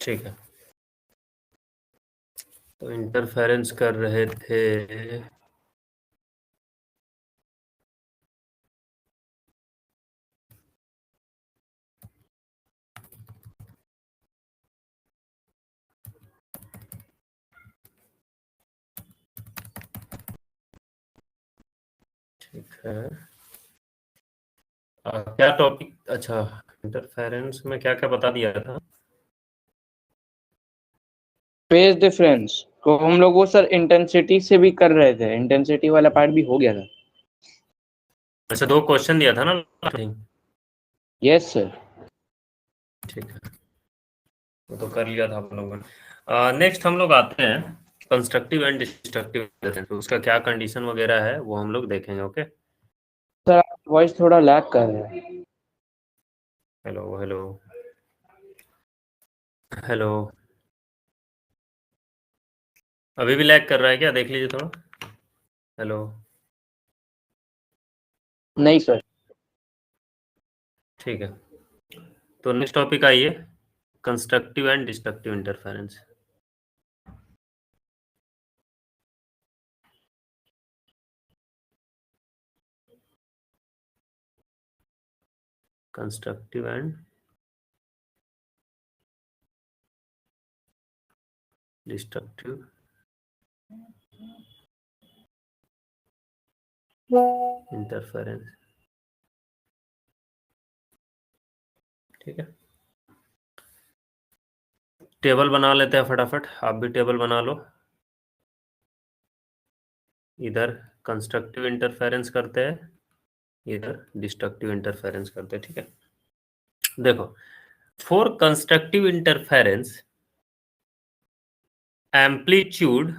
ठीक है, तो इंटरफेरेंस कर रहे थे। ठीक है, क्या टॉपिक, अच्छा, इंटरफेरेंस में क्या क्या बता दिया था? फेज डिफरेंस को हम लोग वो सर इंटेंसिटी से भी कर रहे थे, इंटेंसिटी वाला पार्ट भी हो गया था। अच्छा, 2 क्वेश्चन दिया था ना? Yes sir. ठीक है, वो तो कर लिया था आप लोगों ने। नेक्स्ट हम लोग आते हैं कंस्ट्रक्टिव एंड डिस्ट्रक्टिव, तो उसका क्या कंडीशन वगैरह है वो हम लोग देखेंगे। ओके, सर वॉइस थोड़ा लैग कर रहा है। हेलो हेलो हेलो, अभी भी लैग कर रहा है क्या? देख लीजिए थोड़ा। हेलो, नहीं सर। ठीक है, तो नेक्स्ट टॉपिक आइए, constructive and destructive interference. Constructive and destructive interference. ठीक है, टेबल बना लेते हैं फटाफट, आप भी टेबल बना लो। इधर कंस्ट्रक्टिव इंटरफेरेंस करते हैं, इधर डिस्ट्रक्टिव इंटरफेरेंस करते हैं। ठीक है, देखो, फॉर कंस्ट्रक्टिव इंटरफेरेंस एम्पलीट्यूड,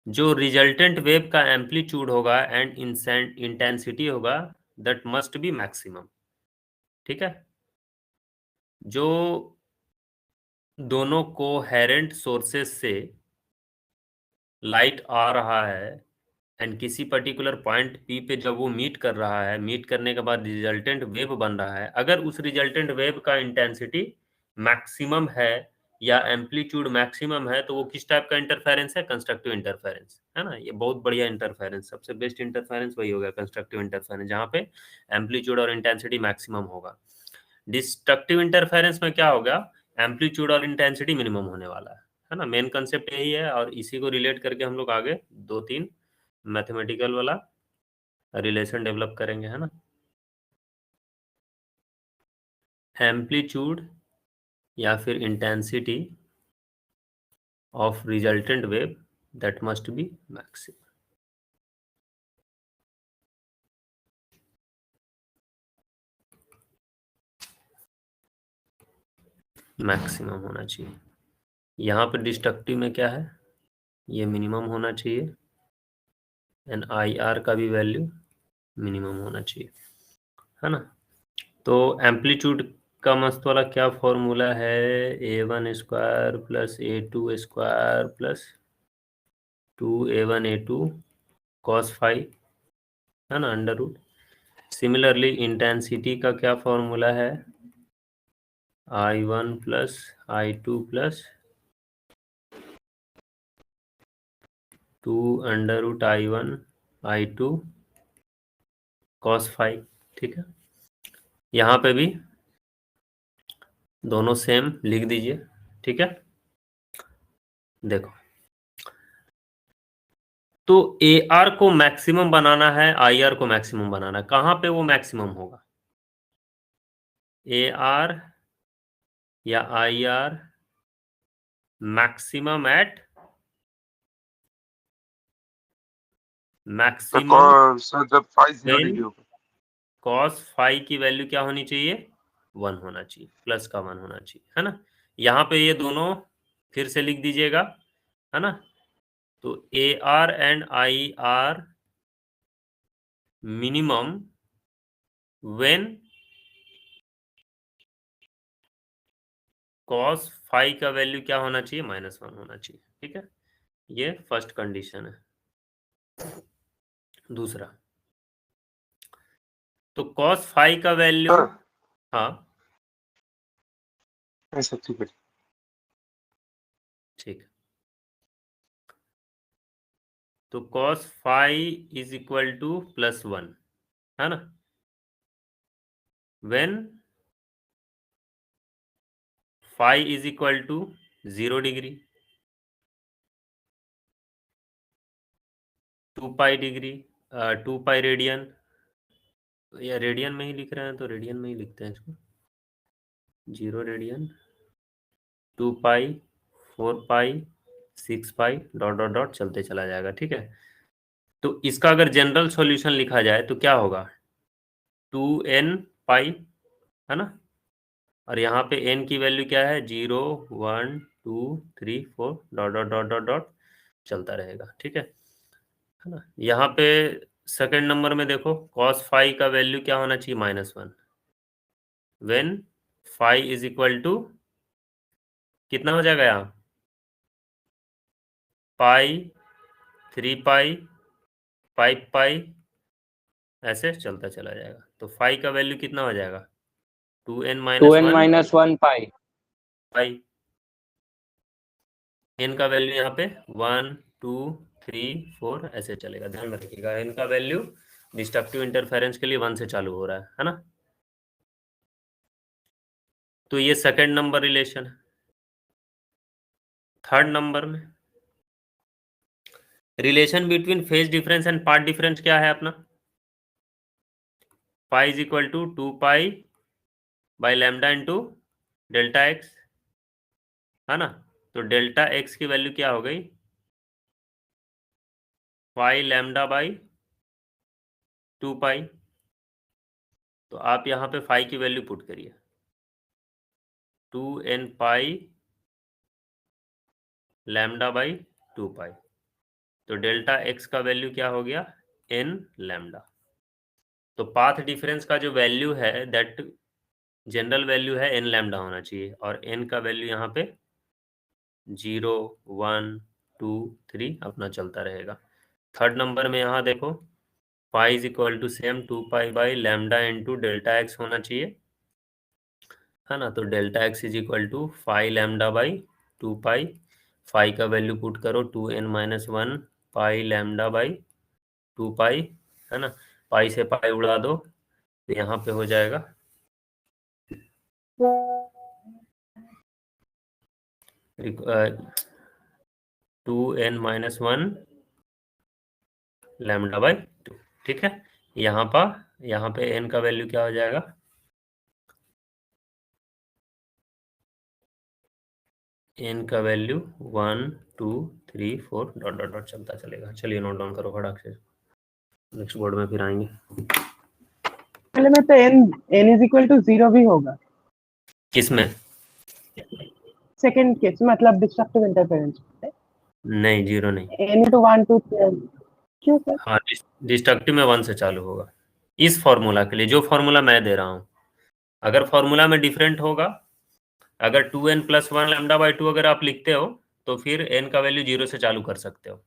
जो रिजल्टेंट वेव का एम्पलीट्यूड होगा एंड इंटेंसिटी होगा, दैट मस्ट बी मैक्सिमम। ठीक है, जो दोनों कोहेरेंट सोर्सेस से लाइट आ रहा है एंड किसी पर्टिकुलर पॉइंट पी पे जब वो मीट कर रहा है, मीट करने के बाद रिजल्टेंट वेव बन रहा है, अगर उस रिजल्टेंट वेव का इंटेंसिटी मैक्सिमम है या एम्पलीट्यूड मैक्सिमम है, तो वो किस टाइप का इंटरफेरेंस है? कंस्ट्रक्टिव इंटरफेरेंस है ना। ये बहुत बढ़िया इंटरफेरेंस, सबसे बेस्ट इंटरफेरेंस वही होगा, कंस्ट्रक्टिव इंटरफेरेंस, जहाँ पे एम्पलीट्यूड और इंटेंसिटी मैक्सिमम होगा। डिस्ट्रक्टिव इंटरफेरेंस में क्या होगा? एम्पलीट्यूड और इंटेंसिटी मिनिमम होने वाला है ना। मेन कंसेप्ट यही है, और इसी को रिलेट करके हम लोग आगे 2-3 मैथमेटिकल वाला रिलेशन डेवलप करेंगे, है ना। एम्पलीट्यूड या फिर intensity of resultant wave that must be maximum. Maximum होना चाहिए। यहाँ पर डिस्ट्रक्टिव में क्या है? ये मिनिमम होना चाहिए एंड आई आर का भी वैल्यू मिनिमम होना चाहिए, है ना। तो एम्पलीट्यूड का मस्त वाला क्या फॉर्मूला है? A1 square plus A2 square plus 2A1 A2 cos five, है ना, अंडर रूट। सिमिलरली इंटेंसिटी का क्या फॉर्मूला है? I1 plus I2 plus 2√I1 I2 cos five. ठीक है, यहाँ पे भी दोनों सेम लिख दीजिए। ठीक है, देखो, तो ए आर को मैक्सिमम बनाना है, आई आर को मैक्सिमम बनाना है, कहाँ पे वो मैक्सिमम होगा? ए आर या I R maximum at maximum sir जब फाइव 0 व्हेन डिग्री होगा। कॉस फाइव की वैल्यू क्या होनी चाहिए? 1 होना चाहिए, प्लस का 1 होना चाहिए, है ना। यहाँ पे ये दोनों फिर से लिख दीजिएगा, है ना। तो A R and I R minimum when cos phi का वैल्यू क्या होना चाहिए? -1 होना चाहिए। ठीक है, ये फर्स्ट कंडीशन है। दूसरा, तो कॉस फाइव का वैल्यू, सर हाँ, ठीक, तो cos phi is equal to +1, है ना, when phi is equal to 0 डिग्री, 2 पाई डिग्री, 2 पाई रेडियन, या रेडियन में ही लिख रहे हैं तो रेडियन में ही लिखते हैं इसको, 0 रेडियन, 2 पाई, 4 पाई, 6 पाई, डॉट डॉट डॉट चलते चला जाएगा। ठीक है, तो इसका अगर जनरल सॉल्यूशन लिखा जाए तो क्या होगा, 2n पाई, है ना, और यहाँ पे n की वैल्यू क्या है, 0 1 2 3 4 dot dot dot dot dot चलता रहेगा। ठीक है ना। यहाँ पे सेकंड नंबर में देखो, cos फाई का वैल्यू क्या होना चाहिए, -1, when phi is equal to कितना हो जाएगा यहाँ, पाई, 3 पाई, 5 पाई, ऐसे चलता चला जाएगा। तो फाई का वैल्यू कितना हो जाएगा, 2n to n -1 minus one pi, pi, n का वैल्यू यहाँ पे 1 2 3 4 ऐसे चलेगा। ध्यान रखिएगा, n का वैल्यू डिस्ट्रक्टिव इंटरफेरेंस के लिए 1 से चालू हो रहा है ना। तो ये सेकंड नंबर रिलेशन है। थर्ड नंबर में relation between phase difference and path difference क्या है अपना, pi is equal to 2 pi by lambda into delta x, है ना। तो डेल्टा एक्स की वैल्यू क्या हो गई, पाई लैम्डा बाई 2 पाई। तो आप यहाँ पे फाई की वैल्यू पुट करिए, 2n पाई लैम्डा बाई 2 पाई, तो डेल्टा एक्स का वैल्यू क्या हो गया, n लैम्डा। तो पाथ डिफरेंस का जो वैल्यू है दैट जनरल वैल्यू है n लैम्डा होना चाहिए, और n का वैल्यू यहाँ पे 0 1 2 3 अपना चलता रहेगा। थर्ड नंबर में यहाँ देखो, pi is equal to same 2 pi by lambda into delta x होना चाहिए, है ना। तो delta x is equal to phi lambda by 2 pi, phi का वैल्यू पुट करो 2n-1 पाई लैम्डा बाई 2 पाई, है ना। पाई से पाई उड़ा दो तो यहाँ पे हो जाएगा 2n-1 लैम्डा बाई 2। ठीक है, यहाँ पे n का वैल्यू क्या हो जाएगा, n का वैल्यू 1 2 3 4 डॉट डॉट डॉट चलता चलेगा। चलिए नोट डाउन करो फटाक से, नेक्स्ट बोर्ड में फिर आएंगे। पहले में तो n इज इक्वल टू 0 भी होगा, किसमें, सेकंड केस मतलब डिस्ट्रक्टिव इंटरफेरेंस नहीं 0 नहीं, n to 1 to 10, क्यों सर? हाँ डिस्ट्रक्टिव में 1 से चालू होगा इस फॉर्मूला के लिए, जो फॉर्मूला मैं दे रहा हूँ। अगर फॉर्मूला में डिफरेंट होगा, अगर 2n+1 लैम्डा बाई 2 अगर आप लिखते हो तो फिर n का वैल्यू 0 से चालू कर सकते हो।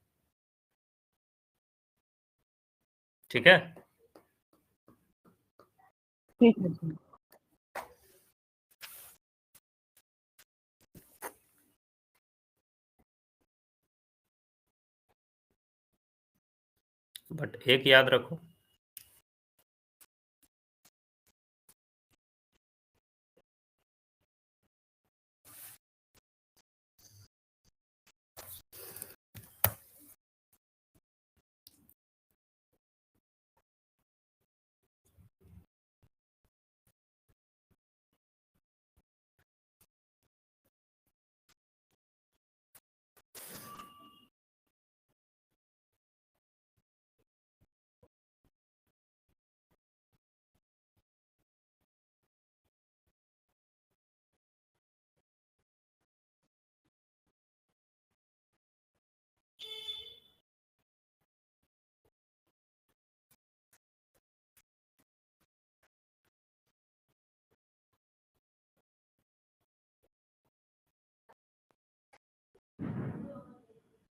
ठीक है, ठीक है सर। बट एक याद रखो,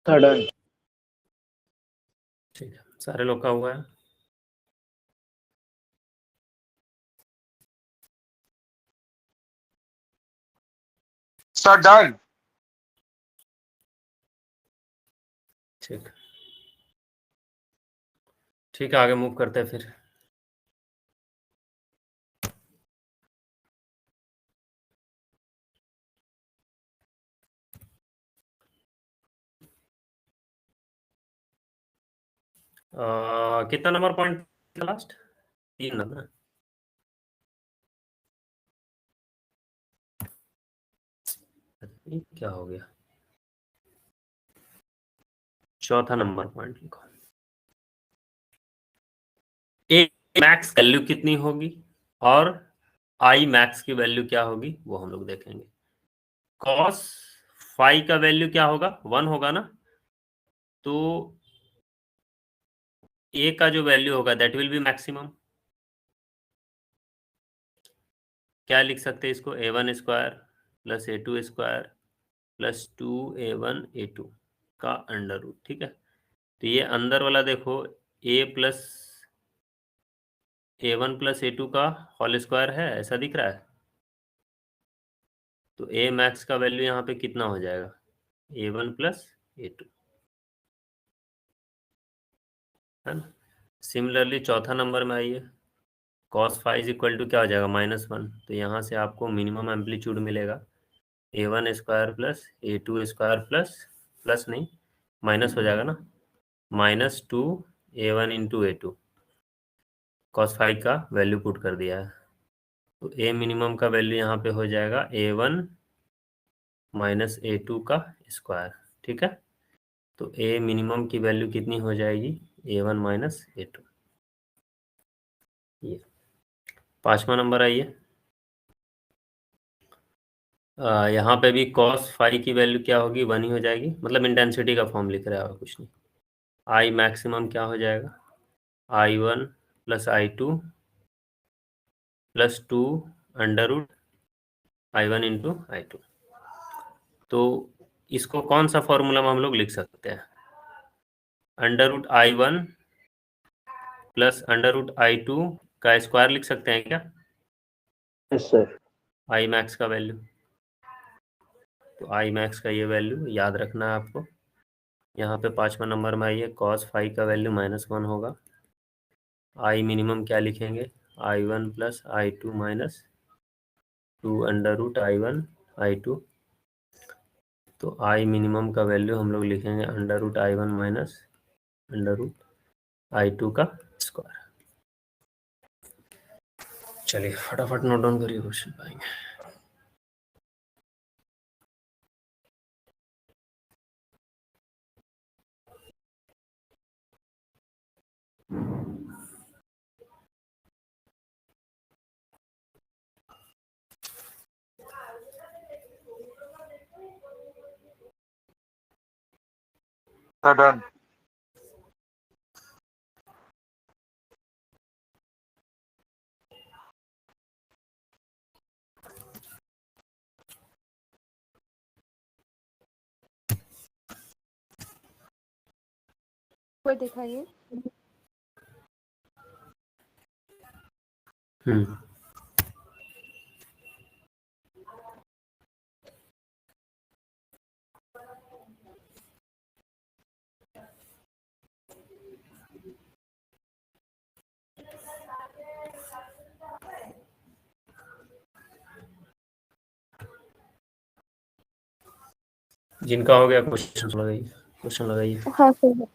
थर्ड ठीक है, सारे लोग का हुआ है। Sir done. ठीक ठीक है, आगे मूव करते हैं फिर। कितना नंबर पॉइंट था लास्ट? 3 ना? ये क्या हो गया? चौथा नंबर पॉइंट लिखो। ए मैक्स वैल्यू कितनी होगी और आई मैक्स की वैल्यू क्या होगी वो हम लोग देखेंगे। कॉस फाई का वैल्यू क्या होगा? 1 होगा ना? तो ए का जो वैल्यू होगा दैट विल बी मैक्सिमम। क्या लिख सकते हैं इसको? a1 square plus a2 square plus 2a1 a2 का अंडर रूट। ठीक है, तो ये अंदर वाला देखो, a1 प्लस a2 का होल स्क्वायर है, ऐसा दिख रहा है। तो a मैक्स का वैल्यू यहाँ पे कितना हो जाएगा? a1 प्लस a2, है ना? सिमिलरली चौथा नंबर में आइए, cos phi is equal to क्या हो जाएगा? -1। तो यहाँ से आपको मिनिमम एम्पलीट्यूड मिलेगा a1 square plus a2 square plus नहीं, माइनस हो जाएगा ना, -2a1 into a2। cos five का वैल्यू पुट कर दिया है, तो a मिनिमम का वैल्यू यहाँ पे हो जाएगा a1 माइनस a2 का स्क्वायर। ठीक है, तो a मिनिमम की वैल्यू कितनी हो जाएगी? a1 minus a2। ये 5वां नंबर आइए। यहाँ पे भी cos फाइव की वैल्यू क्या होगी? 1 ही हो जाएगी, मतलब इंटेंसिटी का फॉर्म लिख रहा है और कुछ नहीं। आई मैक्सिमम क्या हो जाएगा? i1 plus i2 plus 2 under root i1 into i2। तो इसको कौन सा फॉर्मूला में हम लोग लिख सकते हैं? Under root i1 plus under root i2 का स्क्वायर लिख सकते हैं क्या? Yes sir. आई मैक्स का वैल्यू, तो आई मैक्स का ये वैल्यू याद रखना है आपको। यहाँ पे 5वां नंबर में आइए, cos फाइव का वैल्यू -1 होगा। आई मिनिमम क्या लिखेंगे? i1 plus i2 minus 2 under root i1 i2। तो आई मिनिमम का वैल्यू हम लोग लिखेंगे under root i1 minus under root i2 का स्क्वायर। चलिए फटाफट नोट डाउन करिए, क्वेश्चन पाएंगे। Sir done. कोई दिखाइए। जिनका हो गया क्वेश्चन लगाइए, क्वेश्चन लगाइए। हाँ सर।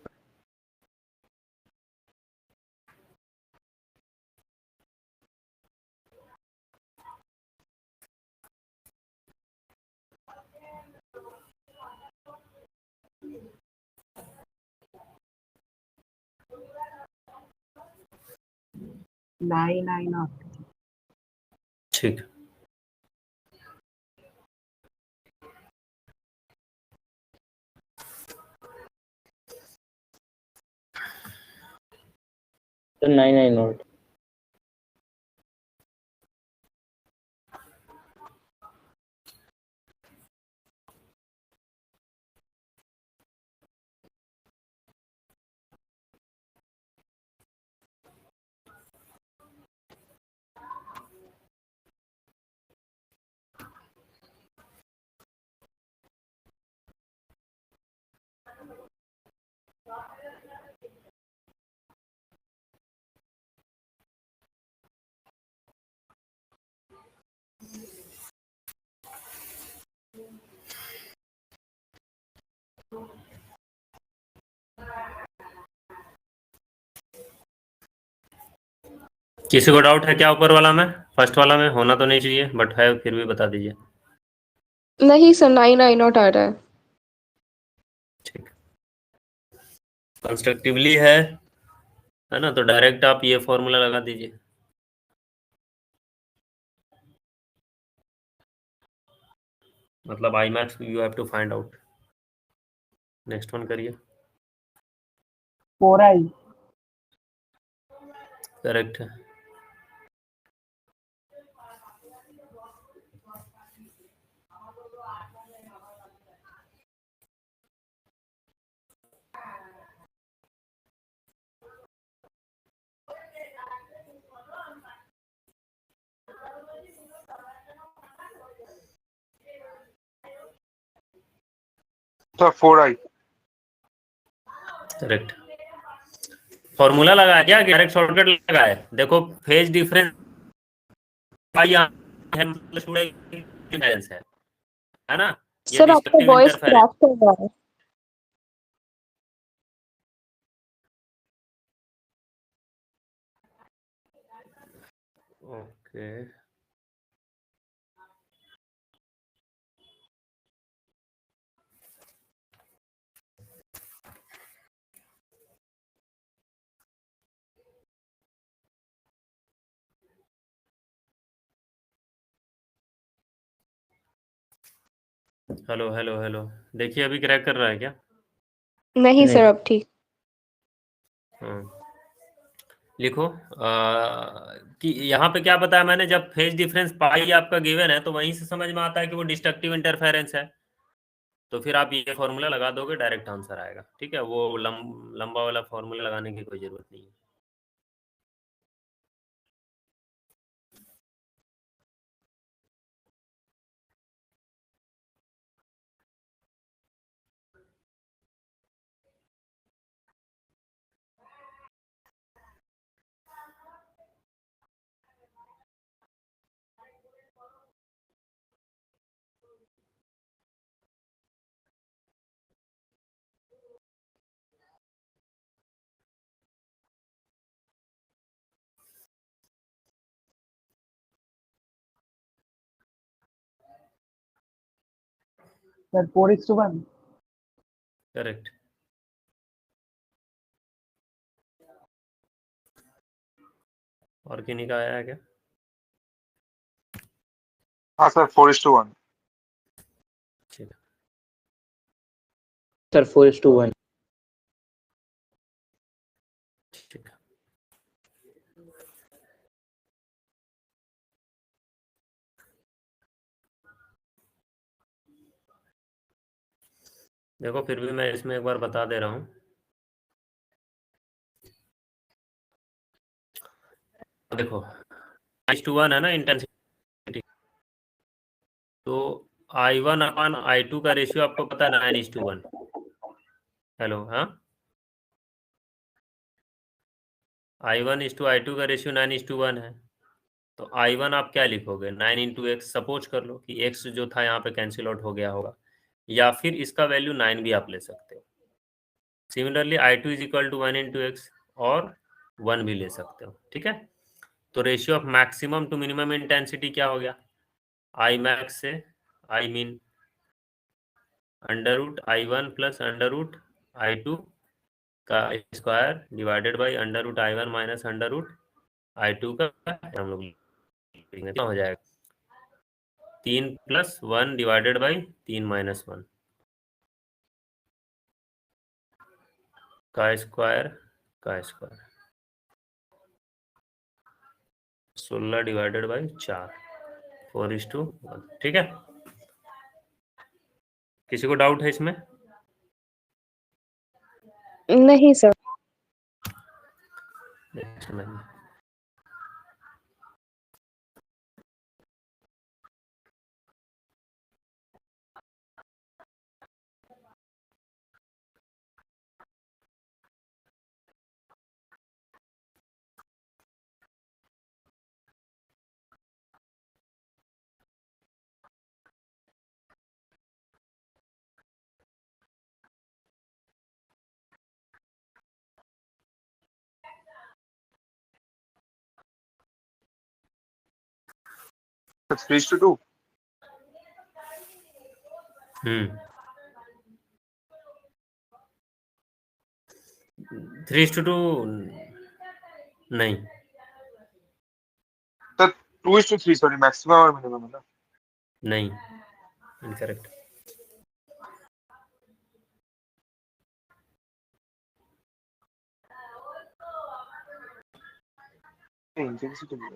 नाइन ठीक, सर 9 नोट। किसी को डाउट है क्या ऊपर वाला में? फर्स्ट वाला में होना तो नहीं चाहिए, बट है, फिर भी बता दीजिए। नहीं सर, 9 आ रहा है। ठीक, कंस्ट्रक्टिवली है ना, तो डायरेक्ट आप ये फॉर्मूला लगा दीजिए। मतलब I max you have to find out. Next one करिए। 4i। करेक्ट है। Sir 4i। करेक्ट। फॉर्मूला लगाया क्या, डायरेक्ट शॉर्टकट लगाया? देखो फेज डिफरेंस है ना, ये सर आपका डिस्ट्रक्टिव वॉइस इंटरफेरेंस। क्रैक कर रहा है। ओके, हेलो हेलो हेलो, देखिए अभी क्रैक कर रहा है क्या? नहीं नहीं। सर, अब ठीक। लिखो कि यहाँ पे क्या बताया मैंने, जब फेज डिफरेंस पाई आपका गिवन है तो वहीं से समझ में आता है कि वो डिस्ट्रक्टिव इंटरफेरेंस है। तो फिर आप ये फॉर्मूला लगा दोगे, डायरेक्ट आंसर आएगा। ठीक है, वो लंबा वाला फॉर्मूला लगाने की कोई जरूरत नहीं है। सर 4:1। करेक्ट। और किन्हीं का आया है क्या? हाँ सर 4:1। ठीक है। सर 4:1। ठीक है। देखो फिर भी मैं इसमें एक बार बता दे रहा हूँ। देखो 9:1 है ना इंटेंसिटी, तो I1 अपन I2 का रेशियो आपको पता है 9:1। हेलो, हाँ, I1:I2 का रेशियो 9:1 है। तो I1 आप क्या लिखोगे, 9 इंटू एक्स। सपोज कर लो कि x जो था यहाँ पे कैंसिल आउट हो गया होगा, या फिर इसका वैल्यू 9 भी आप ले सकते हो। Similarly I2 is equal to 1 into x, और 1 भी ले सकते हो। ठीक है, तो ratio of maximum to minimum intensity क्या हो गया, आई मैक्स से I mean √I1 plus √I2 का square divided by √I1 minus √I2 का, हम लोग क्या हो जाएगा, 3+1 डिवाइडेड बाई 3-1 का स्क्वायर 16 डिवाइडेड बाई 4, 4:1। ठीक है, किसी को डाउट है इसमें? नहीं सर। नेक्स्ट तो 3:2. 3:2 नहीं. तो 2:3, सॉरी, मैक्सिमम और मिनिमम है ना. नहीं, इनकरेक्ट. इंटेंसिटी नहीं है.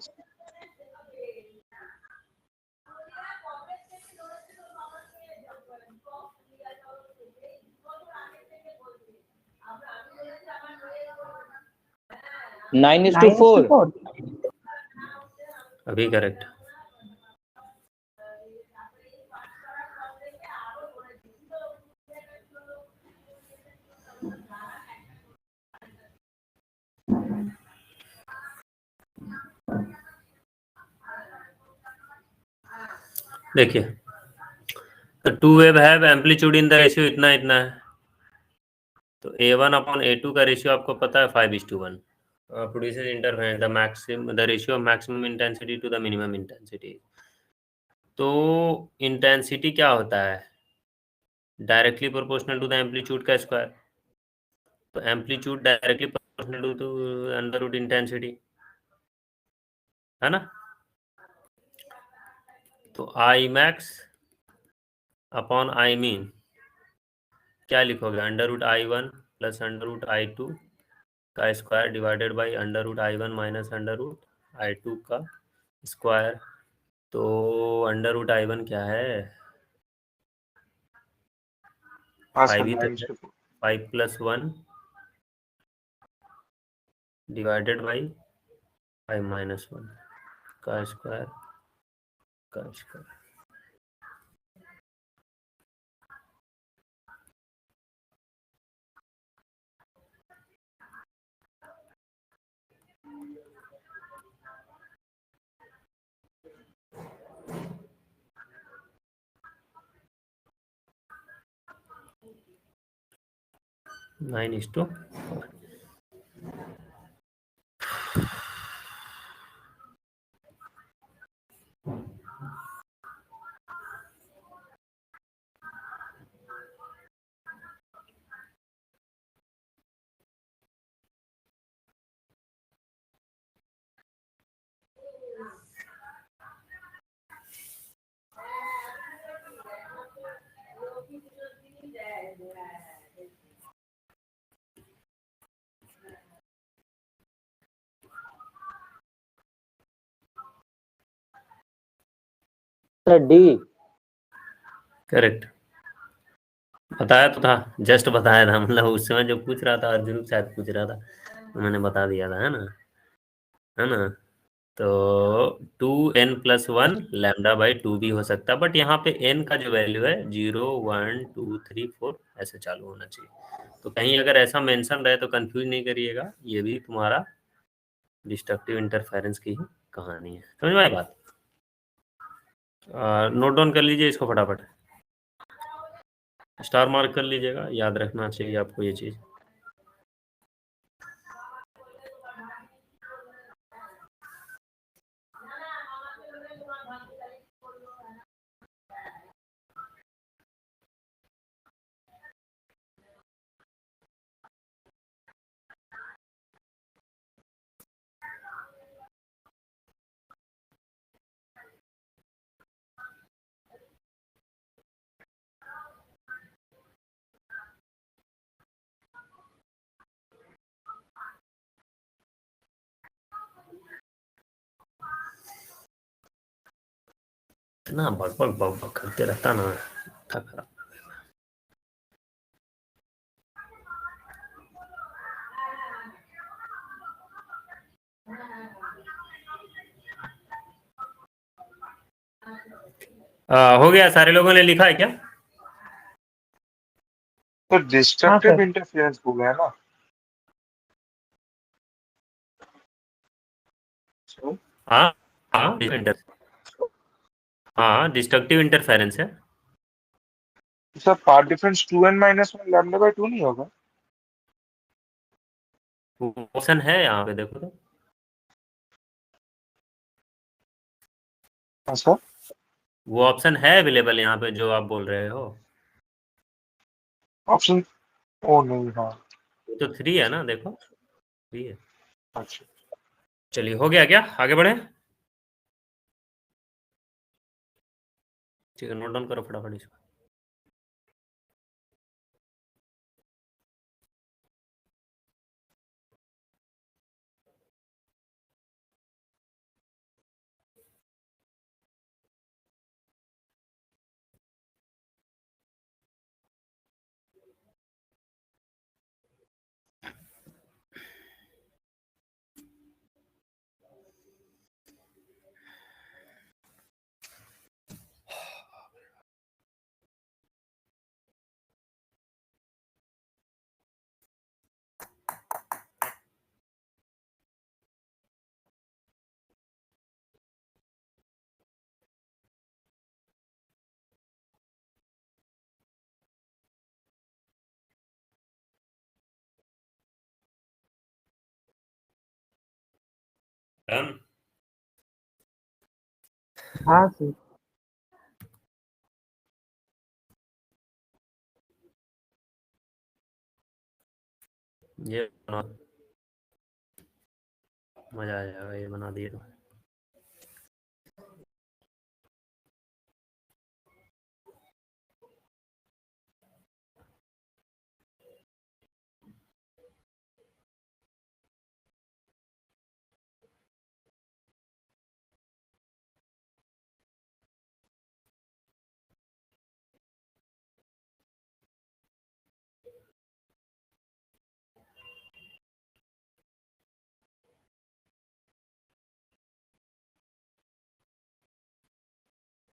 Nine is to 4. 9:4. अभी करेक्ट. देखिए, two wave have amplitude in the ratio इतना इतना है, तो A1/A2 का रेशियो आपको पता है 5:1. Produces interference the ratio of maximum intensity to the minimum intensity. तो इंटेंसिटी क्या होता है? Directly proportional to the amplitude का स्क्वायर. तो amplitude directly proportional to under root intensity, है ना? तो I max upon I min क्या लिखोगे? √I1 प्लस √I2 का square divided by √I1 minus √I2 का स्क्वायर. तो √I1 क्या है? हाँ सर, 5 ही तो है. 9:4. 5 + 1 डिवाइडेड बाई 5 - 1 का स्क्वायर का square. Nine is to. Sir D. Correct. बताया तो था, जस्ट बताया था, मतलब उस समय जो पूछ रहा था अर्जुन शायद पूछ रहा था, तो मैंने बता दिया था, है ना? है ना? तो 2n+1 λ/2 भी हो सकता है, बट यहाँ पे n का जो वैल्यू है 0 1 2 3 4 ऐसे चालू होना चाहिए. तो कहीं अगर ऐसा मेंशन रहे तो कंफ्यूज नहीं करिएगा, ये भी तुम्हारा डिस्ट्रक्टिव इंटरफेरेंस की ही कहानी है. समझ में आई बात? नोट डाउन कर लीजिए इसको फटाफट, स्टार मार्क कर लीजिएगा, याद रखना चाहिए आपको ये चीज. इतना बक बक बक बक करते रहता ना, था खराब. हो गया? सारे लोगों ने लिखा है क्या? तो डिस्ट्रक्टिव सर. इंटरफेरेंस हो गया ना. So, हाँ हाँ, हाँ डिस्ट्रक्टिव इंटरफेरेंस है. सर पाथ डिफरेंस 2n-1 λ/2 नहीं होगा? ऑप्शन है यहाँ पे, देखो तो. हाँ सर, वो ऑप्शन है अवेलेबल यहाँ पे जो आप बोल रहे हो? ऑप्शन ओ नहीं, हाँ वो तो 3 है ना, देखो 3 है। अच्छा। चलिए, हो गया क्या? आगे बढ़े? ठीक है, नोट डाउन करो फटाफट इसको। डन। हाँ सर। ये बना, मजा आ जाएगा, ये बना दिए तो।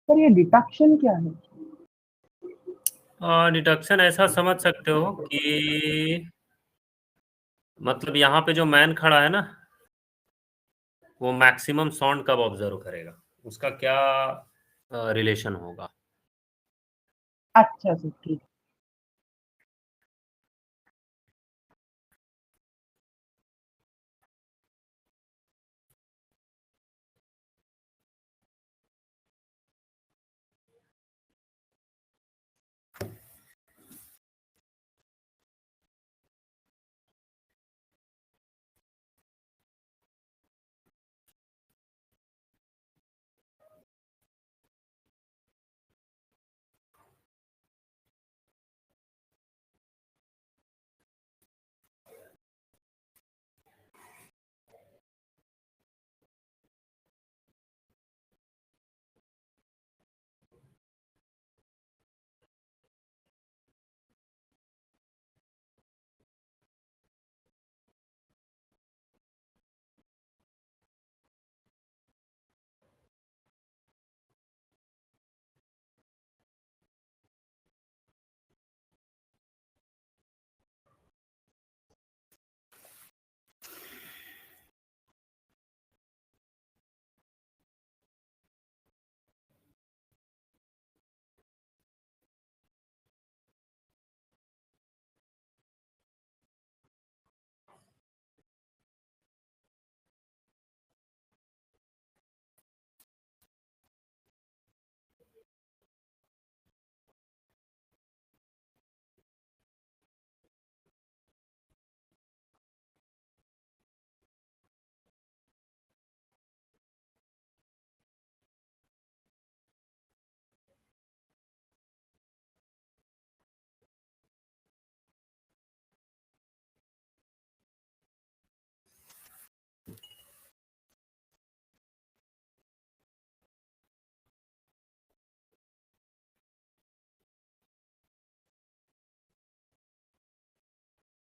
सर ये डिडक्शन क्या है? डिडक्शन ऐसा समझ सकते हो कि मतलब यहाँ पे जो मैन खड़ा है ना, वो मैक्सिमम साउंड कब ऑब्जर्व करेगा, उसका क्या रिलेशन होगा। अच्छा सर, ठीक।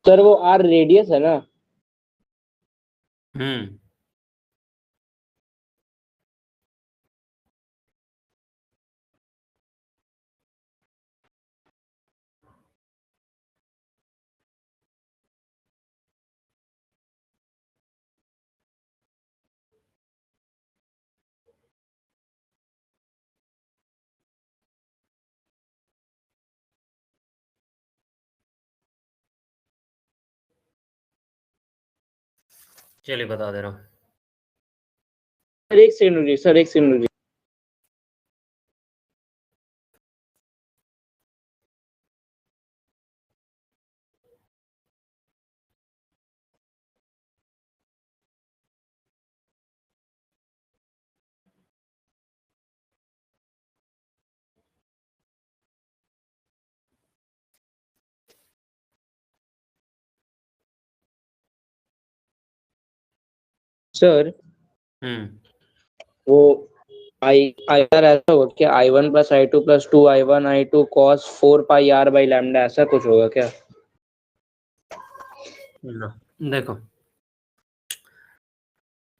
सर वो आर रेडियस है ना? हम्म। चलिए बता दे रहा हूँ। सर एक सेकंड रुकिए, सर एक सेकंड रुकिए। सर वो आईआर ऐसा होगा क्या, I1 + I2 + 2I1 I2 cos 4πr/λ ऐसा कुछ होगा क्या? ना देखो,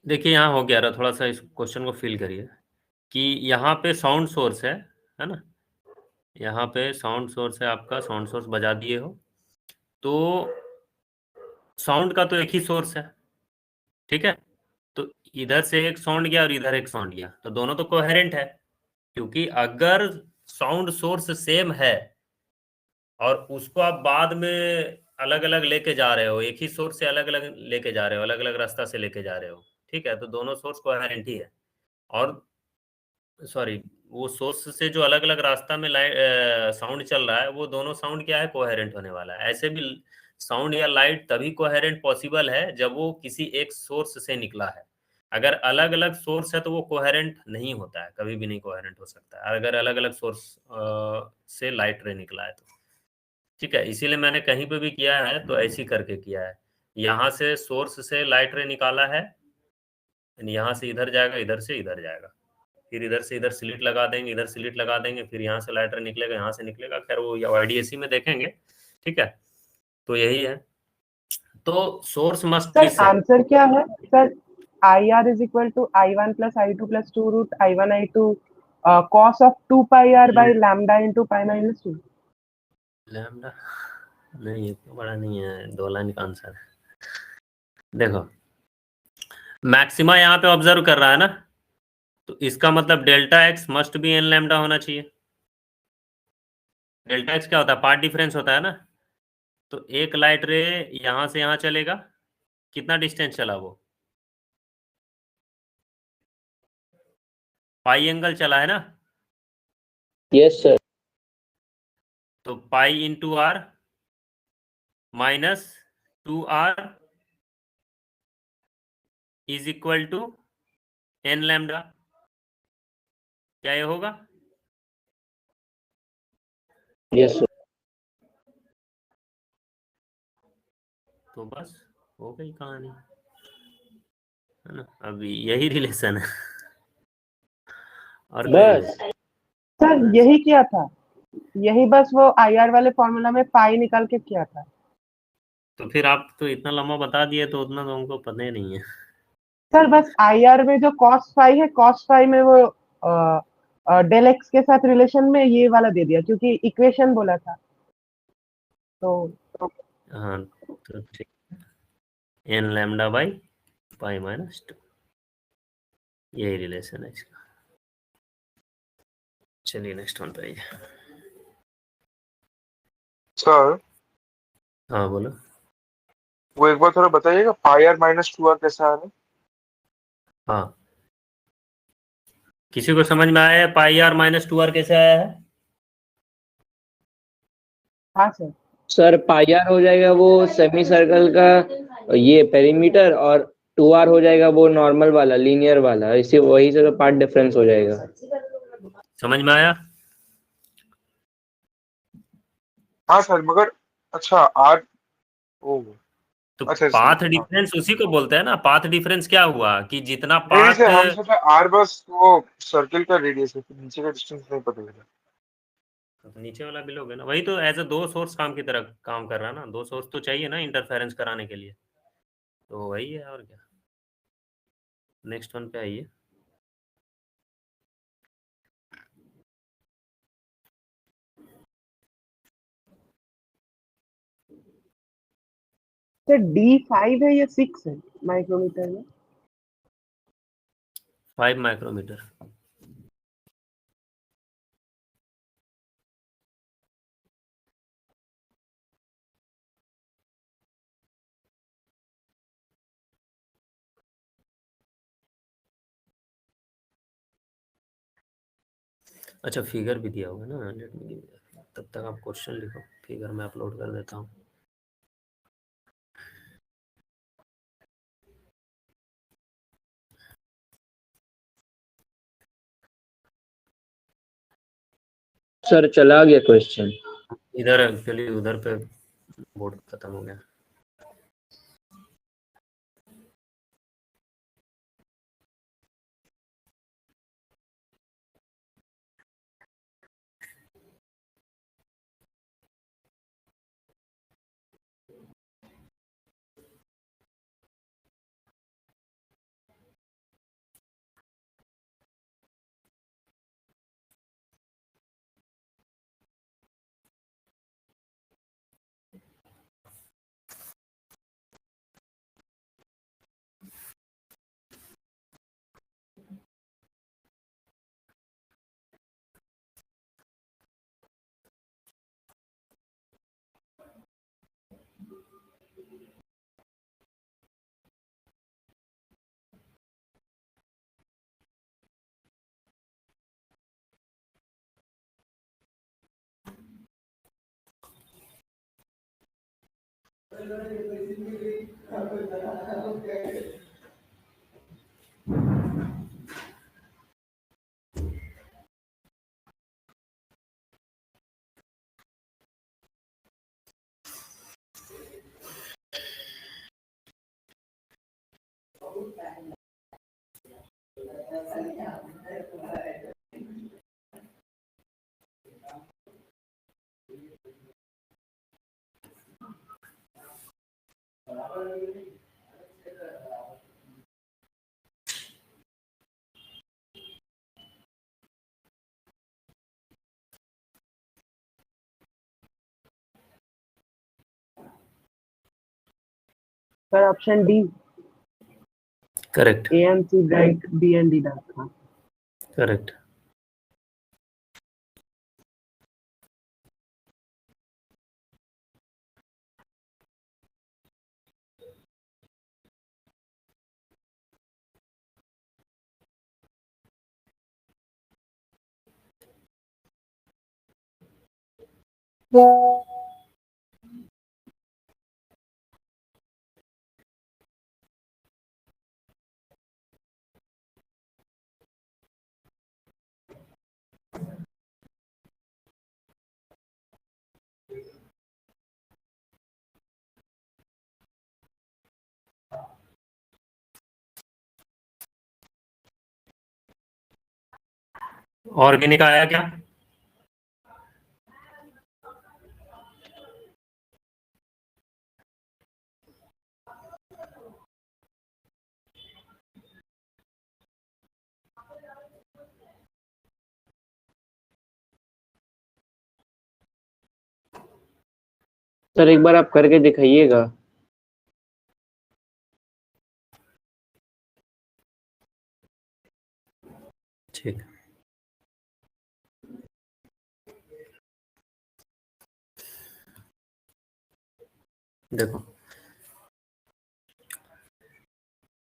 देखिए यहाँ हो गया रहा, थोड़ा सा इस क्वेश्चन को फील करिए कि यहाँ पे साउंड सोर्स है ना, यहाँ पे साउंड सोर्स है, आपका साउंड सोर्स बजा दिए हो, तो साउंड का तो एक ही सोर्स है, ठीक है, तो इधर से एक साउंड गया और इधर एक साउंड गया, तो दोनों तो कोहेरेंट है, क्योंकि अगर साउंड सोर्स सेम है और उसको आप बाद में अलग अलग लेके जा रहे हो, एक ही सोर्स से अलग अलग लेके जा रहे हो, अलग अलग रास्ता से लेके जा रहे हो, ठीक है, तो दोनों सोर्स कोहेरेंट ही है। और सॉरी, वो सोर्स से जो अलग अलग रास्ता में लाइट साउंड चल रहा है, वो दोनों साउंड क्या है, कोहेरेंट होने वाला है। ऐसे भी साउंड या लाइट तभी कोहेरेंट पॉसिबल है जब वो किसी एक सोर्स से निकला है। अगर अलग अलग सोर्स है तो वो कोहेरेंट नहीं होता है, कभी भी नहीं कोहेरेंट हो सकता है अगर अलग अलग सोर्स से लाइट रे निकला है तो, ठीक है। इसीलिए मैंने कहीं पे भी किया है तो ऐसी करके किया है, यहाँ से सोर्स से लाइट रे निकाला है, यहाँ से इधर जाएगा, इधर से इधर जाएगा, फिर इधर से इधर स्लिट लगा देंगे, इधर स्लिट लगा देंगे, फिर यहाँ से लाइटर निकलेगा, यहाँ से निकलेगा, खैर वो आईडीएसी में देखेंगे, ठीक है। तो यही है, तो source must be sir same. Answer क्या है sir? IR = I1 + I2 + 2√I1 I2 cos of 2πr/λ into π - 2। Lambda नहीं, इतना बड़ा नहीं है, 2 लाइन का आंसर है। देखो मैक्सिमा यहाँ पे ऑब्जर्व कर रहा है ना, तो इसका मतलब delta x must be n lambda होना चाहिए। डेल्टा एक्स क्या होता है, पाथ डिफरेंस होता है ना, तो एक लाइट रे यहाँ से यहाँ चलेगा, कितना डिस्टेंस चला वो, पाई एंगल चला है ना, यस सर। तो pi into r minus 2r is equal to n lambda, क्या ये होगा? Yes sir. तो बस हो गई कहानी, है ना, अभी यही रिलेशन है और कोई बस रिलेशन। सर यही किया था, यही बस वो IR वाले फॉर्मूला में पाई निकाल के किया था। तो फिर आप तो इतना लंबा बता दिए तो उतना तो हमको पता ही नहीं है। सर बस IR में जो cos फाई है, cos फाई में वो डेल एक्स के साथ रिलेशन में ये वाला दे दिया, क्योंकि इक्वेशन बोला था तो। हाँ तो ठीक, n lambda by pi minus 2, यही रिलेशन है इसका। चलिए नेक्स्ट वन पे आइए। सर हाँ बोलो। वो एक बार थोड़ा बताइएगा, πr - 2r कैसा आ रहा है? हाँ, किसी को समझ में आया है पाई आर माइनस 2r कैसे आया है? हाँ सर। सर पाईआर हो जाएगा वो सेमी सर्कल का ये पेरीमीटर, और 2r हो जाएगा वो नॉर्मल वाला लीनियर वाला, इसी वही से तो पार्ट डिफरेंस हो जाएगा। समझ में आया? हाँ सर, मगर अच्छा आर ओ तो अच्छा पाथ हाँ। डिफरेंस उसी को बोलते हैं ना, पाथ डिफरेंस क्या हुआ कि जितना नहीं नहीं पाथ, सर, हम सोचा आर बस वो सर्किल का रेडियस है, फिर नीचे का डिस्टेंस नहीं पता लगा। नीचे वाला भी लोग है ना, वही तो एज अ दो सोर्स काम की तरह काम कर रहा है ना, दो सोर्स तो चाहिए ना इंटरफेरेंस कराने के लिए, तो वही है और क्या। नेक्स्ट वन पे आइए। सर D5 है या 6 है माइक्रोमीटर में? 5 माइक्रोमीटर। अच्छा फिगर भी दिया होगा ना, लेट मी गिव, तब तक आप क्वेश्चन लिखो, फिगर मैं अपलोड कर देता हूँ। सर चला गया क्वेश्चन। इधर एक्चुअली उधर पे बोर्ड खत्म हो गया। Sir option D, correct, A and C bright, B and D dark. हाँ करेक्ट। ऑर्गेनिक आया क्या? सर एक बार आप करके दिखाइएगा। ठीक, देखो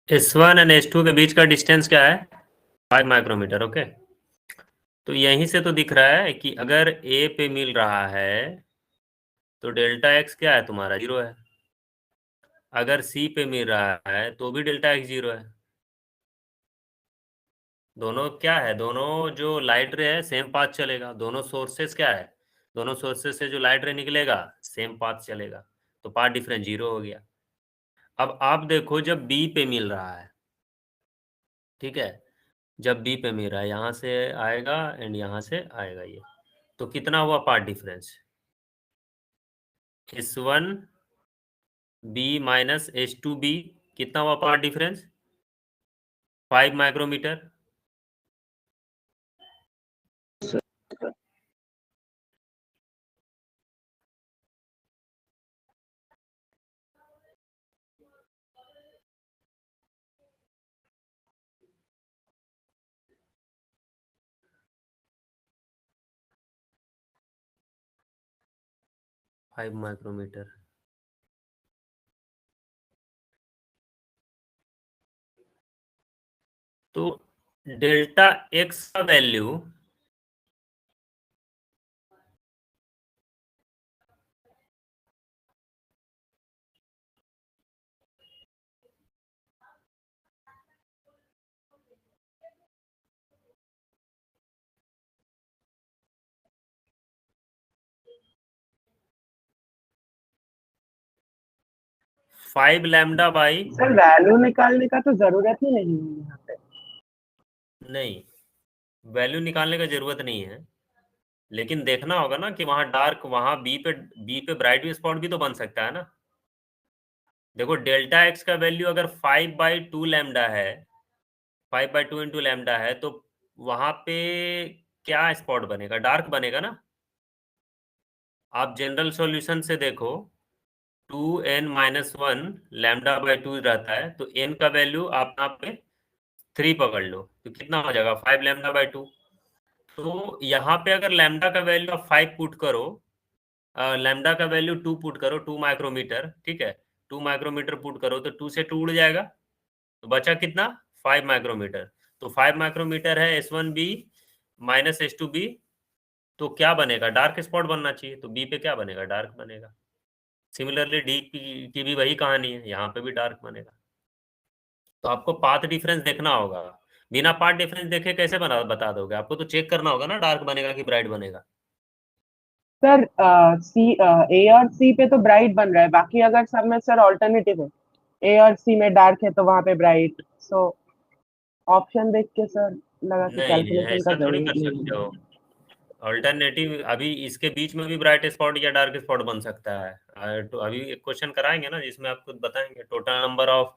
S1 एंड S2 के बीच का डिस्टेंस क्या है? 5 माइक्रोमीटर। ओके, तो यहीं से तो दिख रहा है कि अगर A पे मिल रहा है तो डेल्टा एक्स क्या है तुम्हारा? 0 है। अगर C पे मिल रहा है तो भी डेल्टा एक्स 0 है। दोनों क्या है? दोनों जो लाइट रे है सेम पाथ चलेगा। दोनों सोर्सेस क्या है? दोनों सोर्सेस से जो लाइट रे निकलेगा सेम पाथ चलेगा, तो पाथ डिफरेंस 0 हो गया। अब आप देखो जब बी पे मिल रहा है, ठीक है, जब बी पे मिल रहा है यहाँ से आएगा एंड यहाँ से आएगा ये, तो कितना हुआ path difference? S1 B minus S2 B, कितना हुआ पाथ डिफरेंस? 5 माइक्रोमीटर। 5 माइक्रोमीटर। तो डेल्टा एक्स का value five lambda by, sir value निकालने का तो जरूरत ही नहीं है यहाँ पे। नहीं वैल्यू निकालने का जरूरत नहीं है, लेकिन देखना होगा ना कि वहां डार्क, वहां बी पे ब्राइट स्पॉट भी तो बन सकता है ना। देखो डेल्टा एक्स का वैल्यू अगर 5/2 लैम्डा है, 5/2 इंटू लैम्डा है, तो वहां पे क्या स्पॉट बनेगा? डार्क बनेगा ना। आप जनरल सॉल्यूशन से देखो, 2n-1 λ/2 रहता है, तो n का वैल्यू आप यहाँ पे 3 पकड़ लो, तो कितना हो जाएगा? 5 λ/2। तो यहाँ पे अगर लैम्डा का वैल्यू आप 5 पुट करो, लैम्डा का वैल्यू 2 पुट करो, 2 माइक्रोमीटर, ठीक है, 2 माइक्रोमीटर पुट करो तो 2 से 2 उड़ जाएगा, तो बचा कितना? 5 माइक्रोमीटर। तो 5 माइक्रोमीटर है S1b माइनस S2b, तो क्या बनेगा? डार्क स्पॉट बनना चाहिए, तो बी पे क्या बनेगा? डार्क बनेगा। सिमिलरली डी की भी वही कहानी है, यहाँ पे भी डार्क बनेगा। तो आपको पाथ डिफरेंस देखना होगा, बिना पाथ डिफरेंस देखे कैसे बता दोगे? आपको तो चेक करना होगा ना डार्क बनेगा कि ब्राइट बनेगा। सर सी ए और सी पे तो ब्राइट बन रहा है, बाकी अगर सब में सर ऑल्टरनेटिव है, ए और सी में डार्क है तो वहां पे ब्राइट, सो ऑप्शन देख के सर लगा कि नहीं नहीं, कैलकुलेशन का ऐसा थोड़ी जरूरत कर नहीं सकते है। हो। ऑल्टरनेटिव अभी इसके बीच में भी ब्राइट स्पॉट या डार्क स्पॉट बन सकता है। तो अभी एक क्वेश्चन कराएंगे ना जिसमें आपको बताएंगे टोटल नंबर ऑफ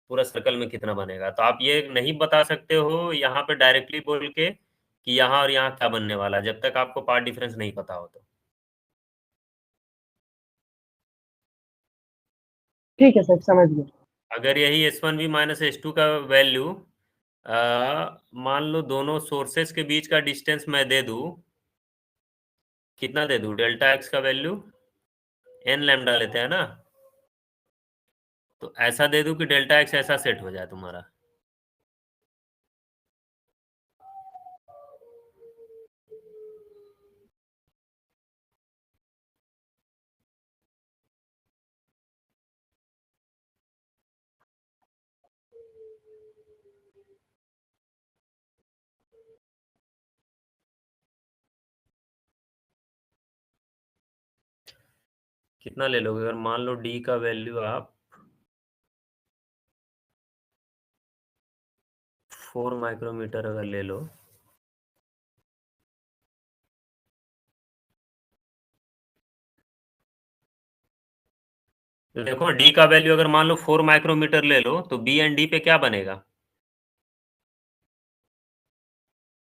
पूरा सर्कल में कितना बनेगा। तो आप ये नहीं बता सकते हो यहाँ पे डायरेक्टली बोल के कि यहाँ और यहाँ क्या बनने वाला है, जब तक आपको पार्ट डिफरेंस नहीं पता हो। तो ठीक है सर, समझ गया। अगर यही S1B माइनस S2 का वैल्यू मान लो दोनों सोर्सेस के बीच का डिस्टेंस मैं दे दूं, कितना दे दूं? डेल्टा एक्स का वैल्यू n लैम्डा लेते हैं ना, तो ऐसा दे दूं कि डेल्टा एक्स ऐसा सेट हो जाए तुम्हारा। कितना ले लोगे? अगर मान लो डी का वैल्यू आप 4 माइक्रोमीटर अगर ले लो, तो देखो डी का वैल्यू अगर मान लो 4 माइक्रोमीटर ले लो तो बी एंड डी पे क्या बनेगा?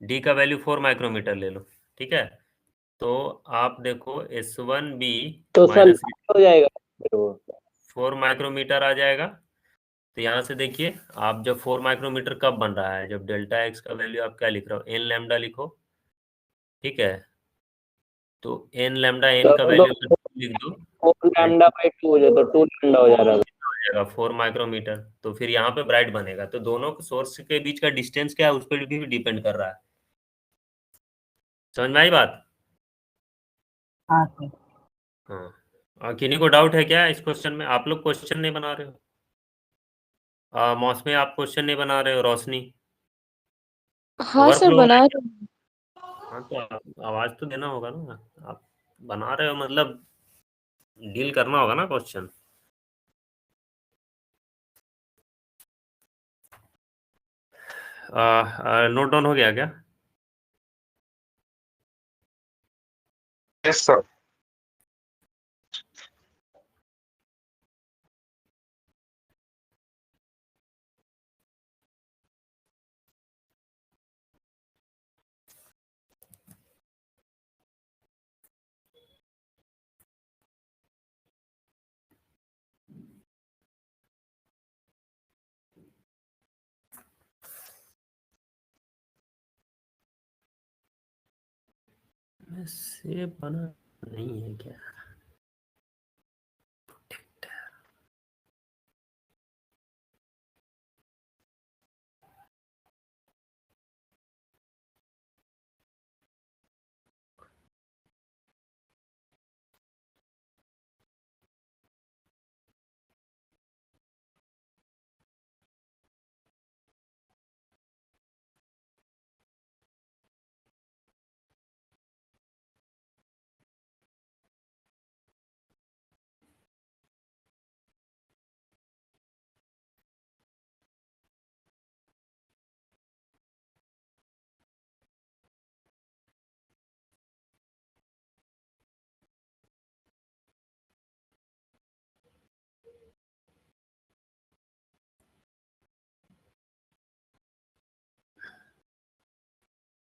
डी का वैल्यू 4 माइक्रोमीटर ले लो, ठीक है। तो आप देखो S1B तो सर माइनस हो जाएगा फिर वो। 4 माइक्रोमीटर आ जाएगा। तो यहाँ से देखिए आप जब 4 माइक्रोमीटर कब बन रहा है, जब डेल्टा एक्स का वैल्यू आप क्या लिख रहे हो? एन लैम्डा लिखो, ठीक है। तो एन लैम्डा, एन का तो वैल्यू लिख दो, 4 लैम्डा बाई 2 हो जाए तो 2 लैम्डा हो जा रहा है। हो जाएगा 4 माइक्रोमीटर। तो फिर यहाँ पे ब्राइट बनेगा। तो दोनों सोर्स के बीच का डिस्टेंस क्या है उस पर भी डिपेंड कर रहा है। समझ में आई बात? हाँ सर। हाँ। और किन्हीं को डाउट है क्या इस क्वेश्चन में? आप लोग क्वेश्चन नहीं बना रहे हो? मौसमी आप क्वेश्चन नहीं बना रहे हो? रोशनी हाँ सर, ओवरफ्लो हो बना रहा रही हूँ। है? हाँ तो आवाज तो देना होगा ना। आप बना रहे हो मतलब डील करना होगा ना क्वेश्चन। नोट डाउन हो गया क्या? Yes sir. से बना नहीं है क्या?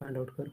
फाइंड आउट करो।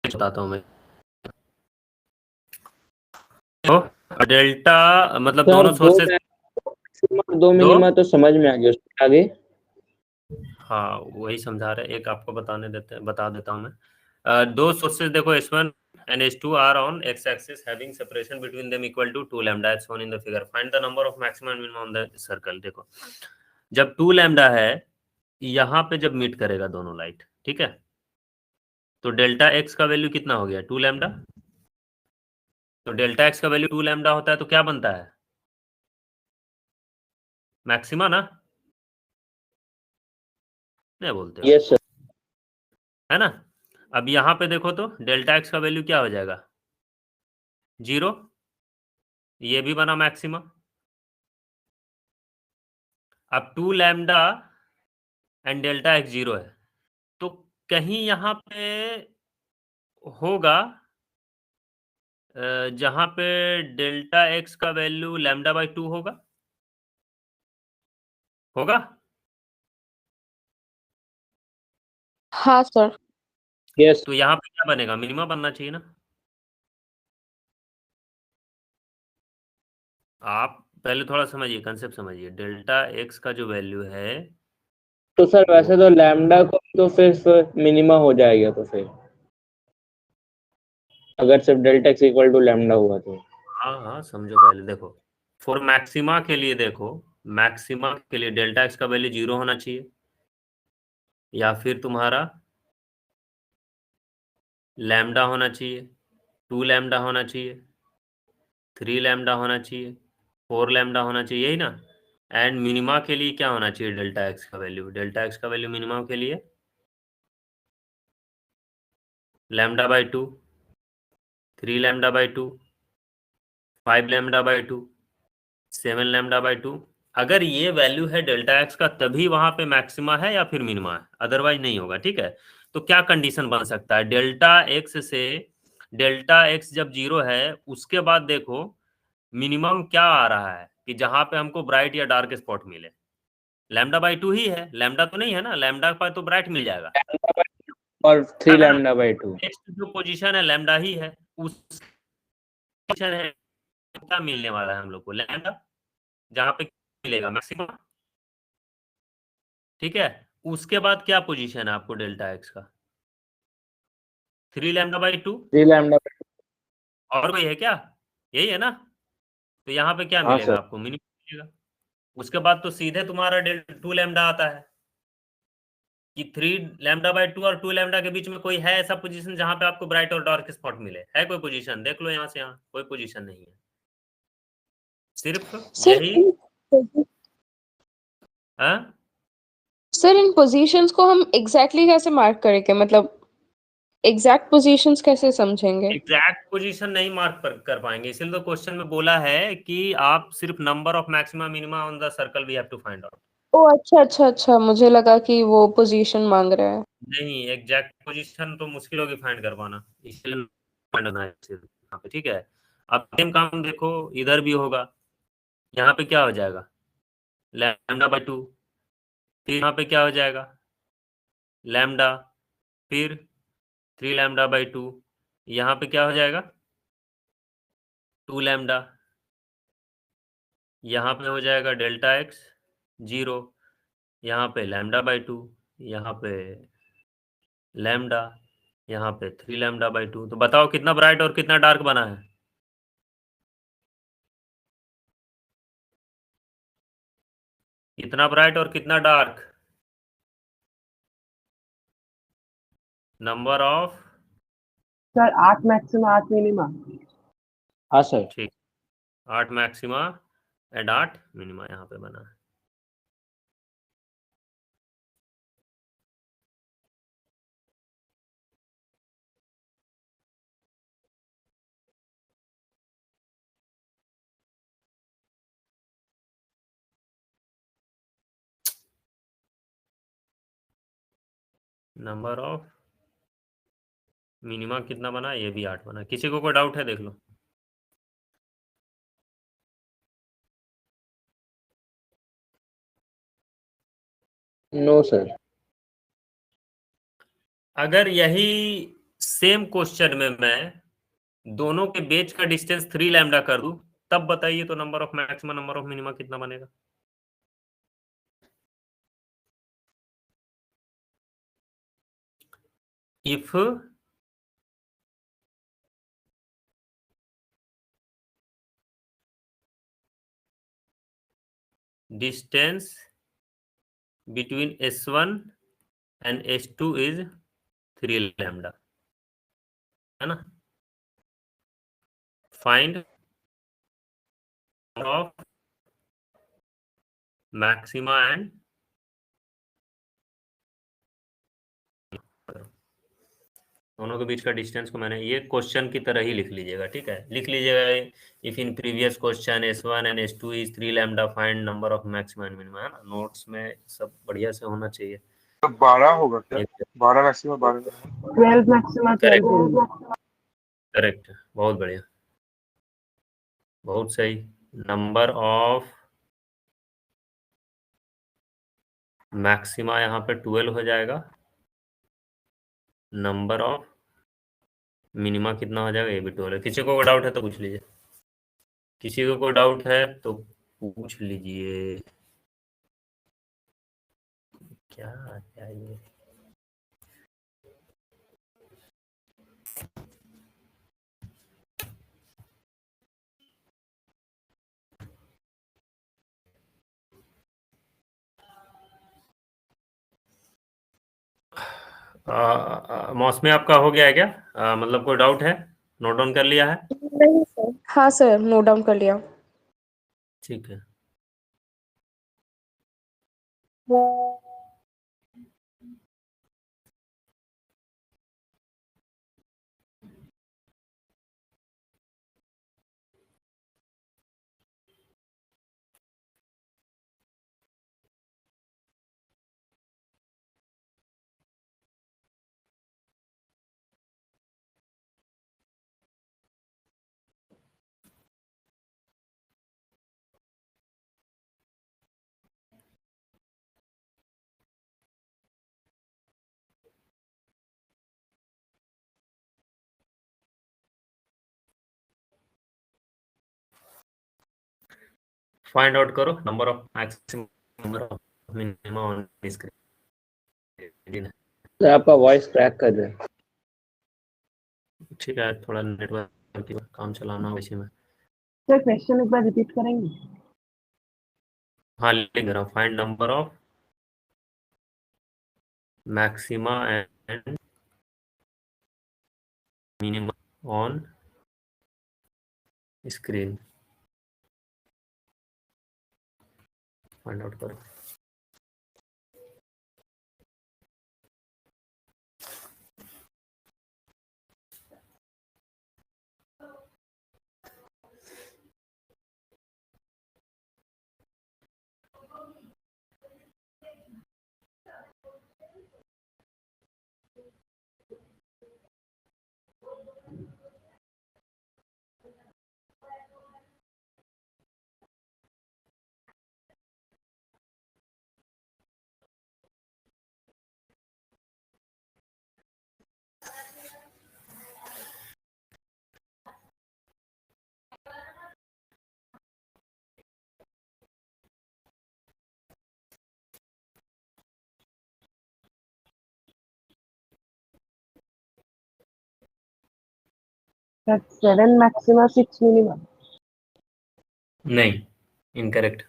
बताता हूँ मैं। तो डेल्टा मतलब सर दोनों दो सोर्सेज maximum, दो दो मिनिमा तो समझ में आ गया, उसके आगे। हाँ वही समझा रहे, एक आपको बता देता हूँ मैं। दो सोर्सेज देखो, S1 and S2 are on x-axis having separation between them equal to 2 lambda as shown in the figure. Find the number of maximum and minimum on the circle. देखो जब 2 lambda है, यहाँ पे जब मीट करेगा दोनों light, ठीक है, तो डेल्टा एक्स का वैल्यू कितना हो गया? 2 लैम्डा। तो डेल्टा एक्स का वैल्यू 2 लैम्डा होता है तो क्या बनता है? मैक्सिमा ना, नहीं बोलते हो, यस सर। है ना। अब यहाँ पे देखो तो डेल्टा एक्स का वैल्यू क्या हो जाएगा? 0। ये भी बना मैक्सिमा। अब 2 लैम्डा एंड डेल्टा एक्स 0 है, तो कहीं यहाँ पे होगा जहां पे डेल्टा एक्स का वैल्यू लैम्डा बाई 2 होगा, होगा। हाँ सर। यस। तो यहाँ पे क्या बनेगा? मिनिमा बनना चाहिए ना। आप पहले थोड़ा समझिए, कंसेप्ट समझिए। डेल्टा एक्स का जो वैल्यू है तो सर वो, वैसे तो लैम्डा को तो फिर मिनिमा हो जाएगा, तो फिर अगर सिर्फ delta x equal to lambda हुआ तो। हाँ हाँ समझो, पहले देखो फॉर मैक्सिमा के लिए, देखो मैक्सिमा के लिए डेल्टा एक्स का वैल्यू 0 होना चाहिए, या फिर तुम्हारा लैम्डा होना चाहिए, 2 लैम्डा होना चाहिए, 3 लैम्डा होना चाहिए, 4 लैम्डा होना चाहिए, यही ना। एंड मिनिमा के लिए क्या होना चाहिए? डेल्टा एक्स का वैल्यू, डेल्टा एक्स का वैल्यू मिनिमा के लिए lambda by 2, 3 lambda by 2, 5 lambda by 2, 7 lambda by 2। अगर ये वैल्यू है डेल्टा एक्स का, तभी वहां पे मैक्सिमा है या फिर मिनिमा है, अदरवाइज नहीं होगा, ठीक है। तो क्या कंडीशन बन सकता है? डेल्टा एक्स से डेल्टा एक्स जब 0 है, उसके बाद देखो मिनिमम क्या आ रहा है कि जहां पे हमको ब्राइट या डार्क स्पॉट मिले। लैम्डा बाई 2 ही है, लैम्डा तो नहीं है ना, लैम्डा पर तो ब्राइट मिल जाएगा, और 3 है ना। Lambda by 2। नेक्स्ट जो पोजीशन है लैम्डा ही है, उस पोजीशन है क्या मिलने वाला है हम लोग को? लैम्डा, जहां पे मिलेगा मैक्सिमम, ठीक है। उसके बाद क्या पोजीशन है आपको डेल्टा एक्स का? 3 लैम्डा बाई 2। 3 लैम्डा। और कोई है क्या? यही है ना। तो यहाँ पे क्या हाँ मिलेगा सर। आपको? मिनिमम मिलेगा। उसके बाद तो सीधे तुम्हारा 2 लैम्डा आता है कि 3 लैम्डा बाई 2 और 2 लैम्डा के बीच में कोई है ऐसा पोजीशन जहां पे आपको ब्राइट और डार्क स्पॉट मिले? है कोई पोजीशन? देख लो यहाँ से, यहाँ कोई पोजीशन नहीं है, सिर्फ सर यही। हाँ, सर इन पोजीशंस को हम एग्जैक्टली कैसे मार्क करेंगे, मतलब एग्जैक्ट पोजीशंस कैसे समझेंगे? एग्जैक्ट पोजीशन नहीं मार्क कर पाएंगे, इसलिए तो क्वेश्चन में बोला है कि आप सिर्फ number of maxima minima on the circle we have to find out. ओ अच्छा अच्छा अच्छा, मुझे लगा कि वो पोजीशन मांग रहा है। नहीं, एग्जैक्ट पोजीशन तो मुश्किल होगी फाइंड कर पाना, इसलिए फाइंड होना है सिर्फ यहाँ पे, ठीक है। अब सेम काम देखो इधर भी होगा। यहाँ पे क्या हो जाएगा? Lambda by 2। फिर यहाँ पे क्या हो जाएगा? लैम्डा, फिर 3 लैम्डा बाई 2। यहाँ पे क्या हो जाएगा? 2 लैम्डा। यहाँ पे हो जाएगा डेल्टा एक्स 0, यहाँ पे लैम्डा बाई 2, यहाँ पे लैम्डा, यहाँ पे 3 लैम्डा बाई 2। तो बताओ कितना ब्राइट और कितना डार्क बना है? कितना ब्राइट और कितना dark? Number of, sir 8 maxima 8 minima. हाँ सर। ठीक, 8 मैक्सिमा एंड 8 मिनिमा यहाँ पे बना है। नंबर ऑफ मिनिमा कितना बना? ये भी 8 बना। किसी को कोई डाउट है? देख लो। No sir. अगर यही सेम क्वेश्चन में मैं दोनों के बीच का डिस्टेंस 3 लैम्डा कर दूं, तब बताइए तो number of maximum number of minima कितना बनेगा? If distance between S1 and S2 is 3 lambda, है ना? Find of maxima and दोनों के बीच का डिस्टेंस को मैंने ये क्वेश्चन की तरह ही लिख लीजिएगा, ठीक है? लिख लीजिएगा if in previous question S1 and S2 is 3 lambda, find number of maxima and minima, है ना? नोट्स में सब बढ़िया से होना चाहिए। तो 12 होगा क्या? 12 मैक्सिमा 12 मिनिमा। 12 मैक्सिमा 12 करेक्ट, बहुत बढ़िया, बहुत सही। नंबर ऑफ मैक्सिमा यहाँ पे 12 हो जाएगा, नंबर ऑफ मिनिमा कितना हो जाएगा? ये भी 12 है। किसी को डाउट है तो पूछ लीजिए, किसी को कोई डाउट है तो पूछ लीजिए। क्या चाहिए? मौसमी आपका हो गया है क्या? मतलब कोई डाउट है? नोट डाउन कर लिया है? नहीं सर। हाँ सर, नोट डाउन कर लिया। ठीक है। फाइंड आउट करो number of maximum, number of minimum on screen. Sir आपका वॉइस क्रैक कर रहा है। ठीक है, थोड़ा नेटवर्क की काम चलाना इसी में। सर क्वेश्चन एक बार रिपीट करेंगे? हाँ, लिख रहा हूँ। Find number of maxima and minimum on screen, find out करो। Sir 7 maxima 6 minima. नहीं, इनकरेक्ट।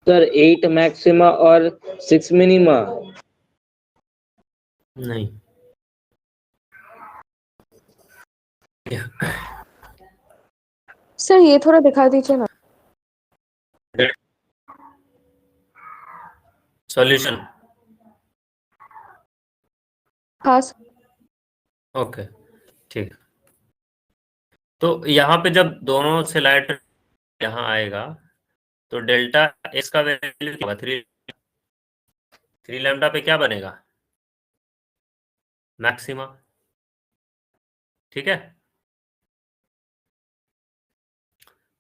सर 8 मैक्सिमा और 6 मिनिमा। नहीं, सर ये थोड़ा दिखा दीजिए ना। सॉल्यूशन। हाँ सर। ओके, ठीक। तो यहाँ पे जब दोनों से लाइट यहाँ आएगा तो डेल्टा एक्स का वैल्यू क्या होगा? 3 लैम्डा पे क्या बनेगा? मैक्सिमा। ठीक है,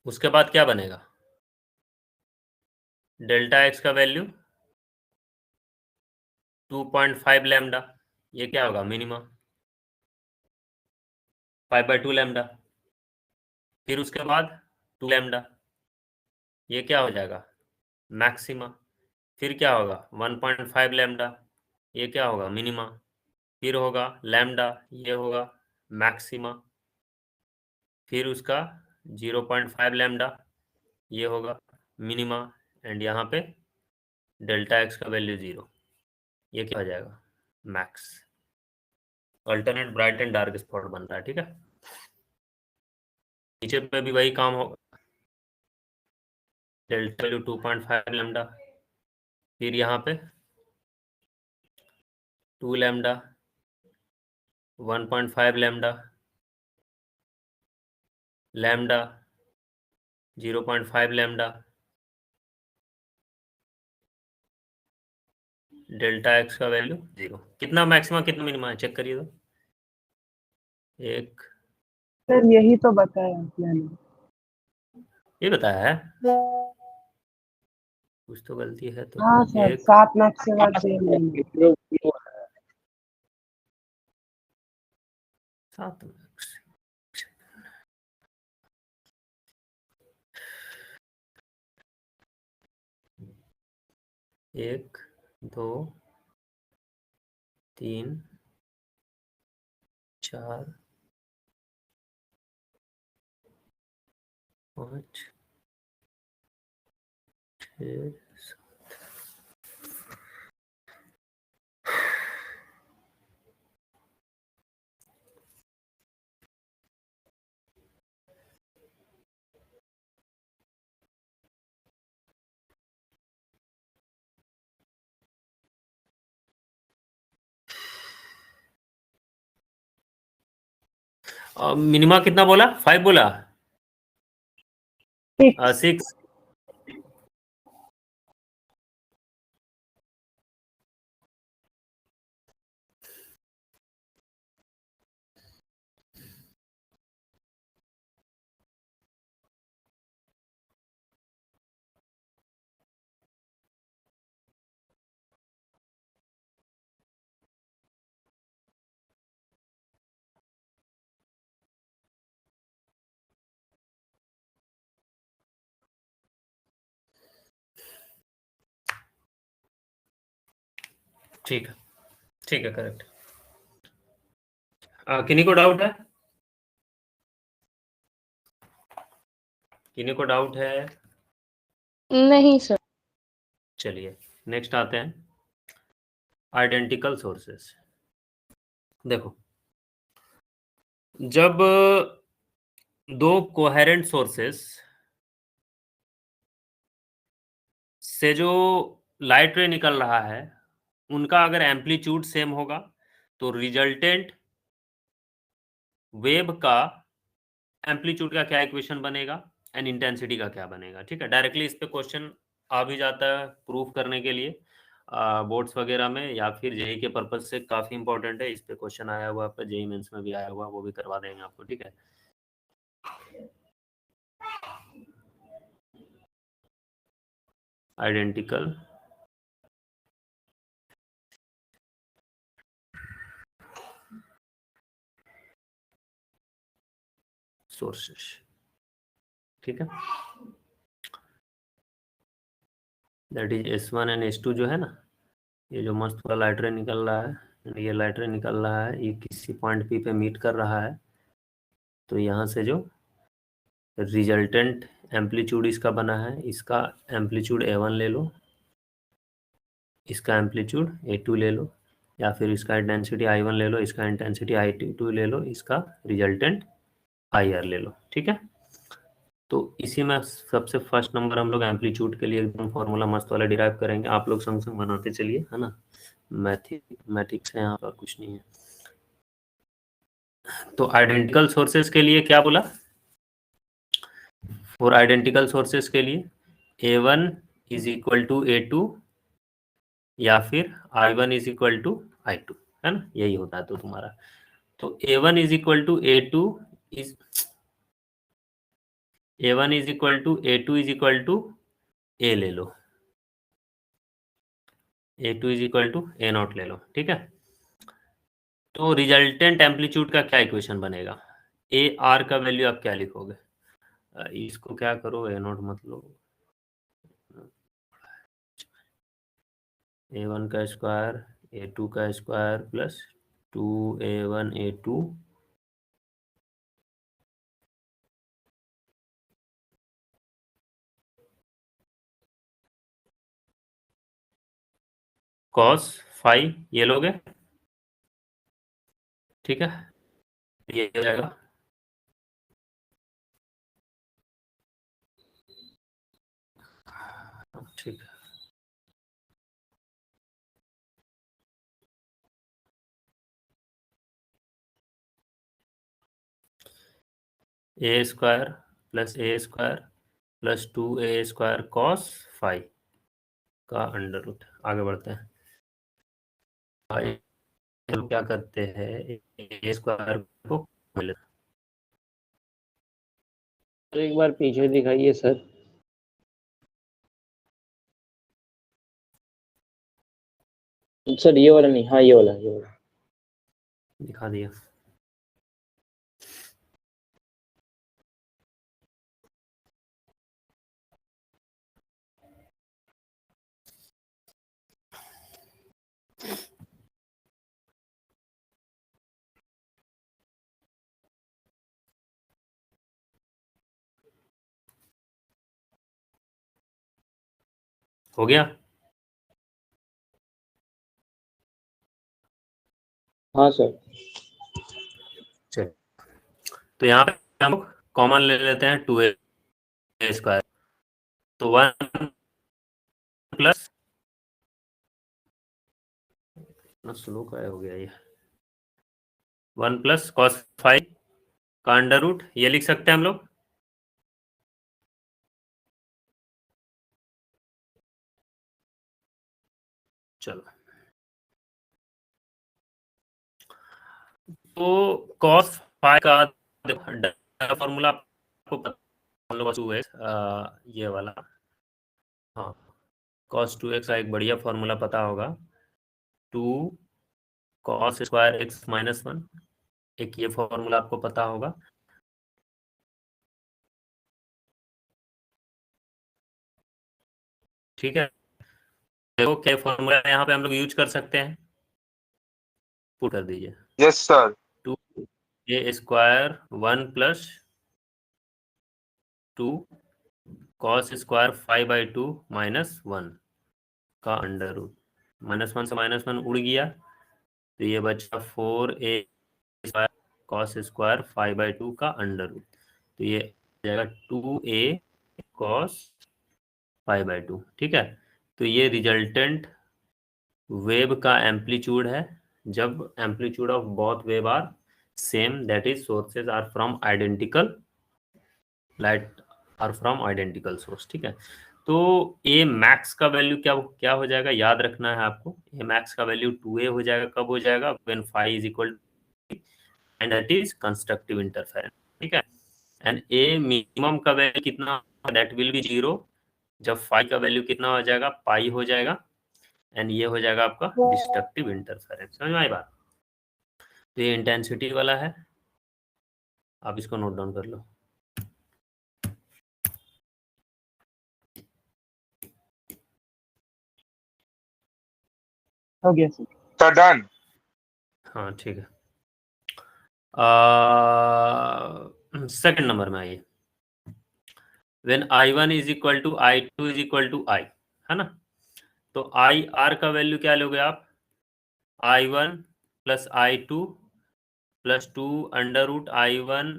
उसके बाद क्या बनेगा? डेल्टा एक्स का वैल्यू 2.5 लैम्डा, ये क्या होगा? मिनिमा। 5/2 लैम्डा। फिर उसके बाद 2 लैम्डा, ये क्या हो जाएगा? मैक्सिमा। फिर क्या होगा? 1.5 लैम्डा, ये क्या होगा? मिनिमा। फिर होगा लैम्डा, ये होगा मैक्सिमा। फिर उसका 0.5 लैम्डा, ये होगा मिनिमा। एंड यहाँ पे डेल्टा एक्स का वैल्यू 0, ये क्या हो जाएगा? Max. Alternate bright and dark spot बन रहा है। ठीक है, नीचे पे भी वही काम होगा। डेल्टा वैल्यू 2.5 लैम्डा, फिर यहाँ पे 2 lambda, 1.5 lambda, lambda 0.5 lambda, delta x का वैल्यू 0। कितना मैक्सिमम कितना मिनिमम है चेक करिए तो। एक, सर यही तो बताया मैंने। ये बताया है, कुछ तो गलती है तो। हाँ सर, एक, 7 मैक्सिमा 6 मिनिमा। 7, एक, 2, 3, 4, 5, 6, 7। मिनिमा कितना बोला? 5 बोला? 6। 6। ठीक है, ठीक है, करेक्ट। किन्हीं को डाउट है? किन्हीं को डाउट है? नहीं सर। चलिए नेक्स्ट आते हैं, आइडेंटिकल सोर्सेस। देखो, जब दो कोहेरेंट सोर्सेस से जो लाइट रे निकल रहा है उनका अगर एम्पलीट्यूड सेम होगा तो रिजल्टेंट वेव का एम्पलीट्यूड का क्या इक्वेशन बनेगा एंड इंटेंसिटी का क्या बनेगा। ठीक है, डायरेक्टली इस पे क्वेश्चन आ भी जाता है प्रूफ करने के लिए बोर्ड्स वगैरह में, या फिर जेई के पर्पज से काफी इंपॉर्टेंट है। इस पे क्वेश्चन आया हुआ है, जेई मेंस में भी आया हुआ, वो भी करवा देंगे आपको। ठीक है, आइडेंटिकल सोर्सेस। ठीक है, that is S1 and S2 जो है ना, ये जो मस्त वाला लाइट रे निकल रहा है, ये लाइट रे निकल रहा है, ये किसी पॉइंट P पे मीट कर रहा है, तो यहाँ से जो रिजल्टेंट एम्पलीट्यूड इसका बना है, इसका एम्पलीट्यूड A1 ले लो, इसका एम्पलीट्यूड A2 ले लो, या फिर इसका इंटेंसिटी I1 ले लो, इसका इंटेंसिटी I2 ले लो, इसका रिजल्टेंट IR ले लो। ठीक है, तो इसी में सबसे फर्स्ट नंबर हम लोग एम्पलीट्यूड के लिए एकदम फॉर्मूला मस्त वाला डिराइव करेंगे। आप लोग संग संग बनाते चलिए, है ना, मैथमेटिक्स है यहाँ पर, कुछ नहीं है। तो आइडेंटिकल सोर्सेस के लिए क्या बोला, फॉर आइडेंटिकल सोर्सेस के लिए A1 is equal to A2 या फिर I1 is equal to I2, है ना, यही होता है। तो तुम्हारा तो A1 is equal to A2 is A1 is equal to A2 is equal to A ले लो, A2 is equal to A0 ले लो। ठीक है, तो रिजल्टेंट एम्पलीट्यूड का क्या इक्वेशन बनेगा, AR का वैल्यू आप क्या लिखोगे, इसको क्या करो, A0 मत लो, A1 का स्क्वायर A2 का square plus 2A1 A2 cos phi, ये लोगे। ठीक है, ये हो जाएगा ठीक है, A square plus A square plus 2A square cos phi का अंडर रूट। आगे बढ़ते हैं, हम क्या करते हैं, A स्क्वायर को मिले, तो एक बार पीछे दिखाइए सर। सर ये वाला नहीं, हाँ ये वाला दिखा दिया। हो गया, हाँ सर। चल, तो यहाँ पे हम कॉमन ले लेते हैं 2A स्क्वायर, तो 1 प्लस, स्लो का हो गया ये, 1 प्लस कॉस फाई का अंडर रूट, ये लिख सकते हैं हम लोग। चलो, तो कॉस फाई का फॉर्मूला आपको पता, हम लोग 2x, ये वाला, हाँ, cos 2x का एक बढ़िया फॉर्मूला पता होगा, 2 cos स्क्वायर x माइनस 1, एक ये फॉर्मूला आपको पता होगा। ठीक है, देखो क्या फॉर्मूला यहाँ पे हम लोग यूज कर सकते हैं, पुट कर दीजिए। Yes sir. 2A square 1 plus 2 cos square 5/2 minus 1 का अंडर रूट, -1 से -1 उड़ गया, तो ये बचा 4A स्क्वायर cos स्क्वायर 5/2 का अंडर रूट, तो ये जाएगा 2A cos 5/2। ठीक है, तो ये रिजल्टेंट वेव का एम्पलीट्यूड है जब amplitude of both wave are same, that is sources are from identical, light are from identical source. ठीक है, तो ए मैक्स का वैल्यू क्या क्या हो जाएगा, याद रखना है आपको, ए मैक्स का वैल्यू 2A हो जाएगा, कब हो जाएगा, when phi is equal and that is constructive interference. ठीक है, एंड ए मिनिमम का वैल्यू कितना, दैट विल बी 0, जब फाई का वैल्यू कितना हो जाएगा, पाई हो जाएगा, एंड ये हो जाएगा आपका डिस्ट्रक्टिव इंटरफेरेंस। समझ में आई बात, तो ये इंटेंसिटी वाला है, आप इसको नोट डाउन कर लो। हो गया सर। Sir done. हाँ ठीक है, सेकंड नंबर में आइए, when I1 is equal to I2 is equal to I, है ना। तो IR का वैल्यू क्या लोगे आप, I1 plus I2 plus 2 under root I1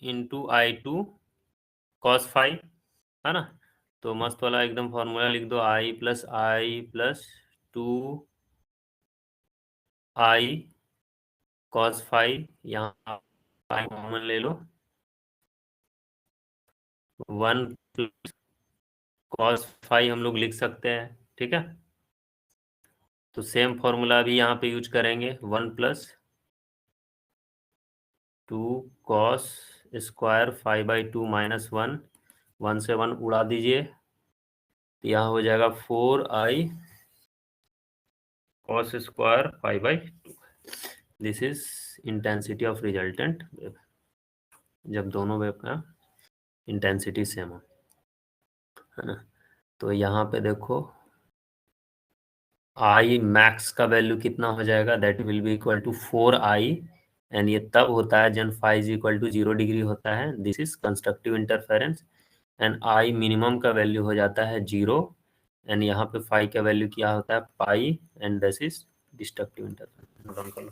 into I2 cos phi, है ना। तो मस्त वाला एकदम फॉर्मूला लिख दो, I plus 2 I cos five, यहाँ I कॉमन ले लो, 1 प्लस cos फाइव हम लोग लिख सकते हैं, ठीक है। तो सेम फॉर्मूला भी यहाँ पे यूज करेंगे, 1 प्लस 2 cos स्क्वायर 5/2 माइनस 1, 1 से 1 उड़ा दीजिए, तो यहाँ हो जाएगा 4I cos square 5/2। This is intensity of resultant wave, जब दोनों वेव का इंटेंसिटी सेम हो, है ना। तो यहाँ पे देखो I मैक्स का वैल्यू कितना हो जाएगा, that will be equal to 4I, and ये तब होता है जब phi is equal to 0 degree होता है, this is constructive interference, and I minimum का वैल्यू हो जाता है 0, एंड यहाँ पे फाइव का वैल्यू क्या होता है pi, and this is destructive interference.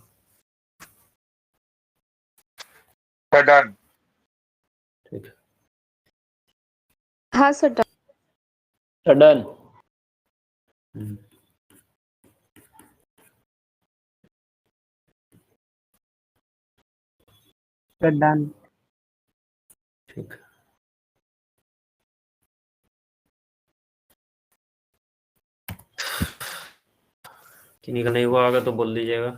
Done. ठीक है, हाँ सर डन। डन। ठीक है। किन्हीं का नहीं हुआ होगा तो बोल दीजिएगा।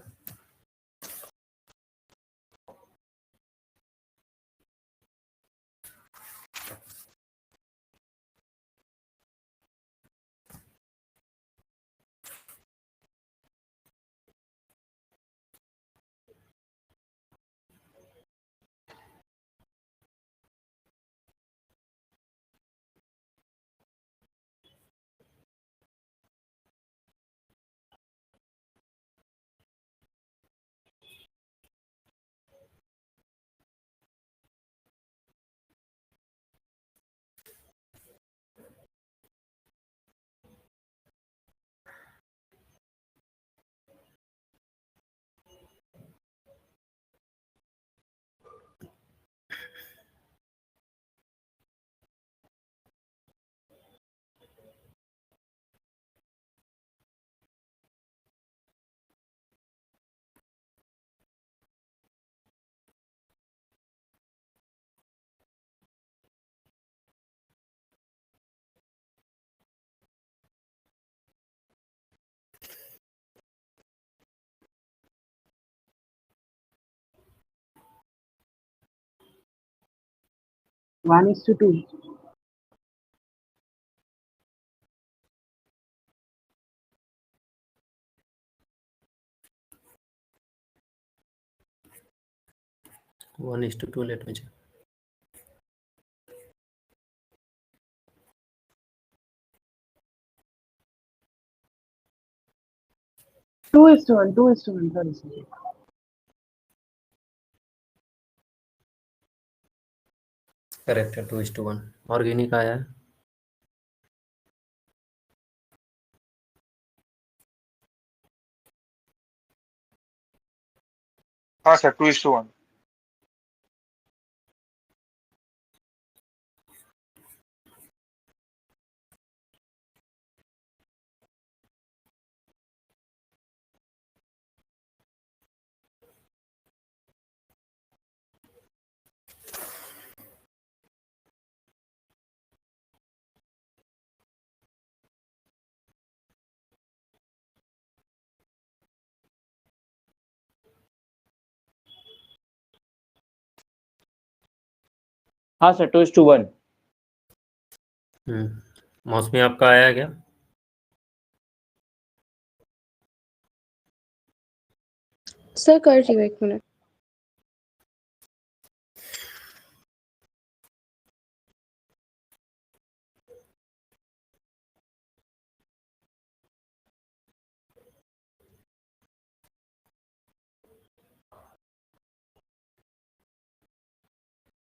One is to two. One is to two, let me check. Two is to one. Sorry. Correct है, 2:1। ऑर्गेनिक आया है। हाँ सर, 2:1। हाँ सर, 2:1। मौसमी आपका आया क्या? सर कर रही हूँ, एक मिनट।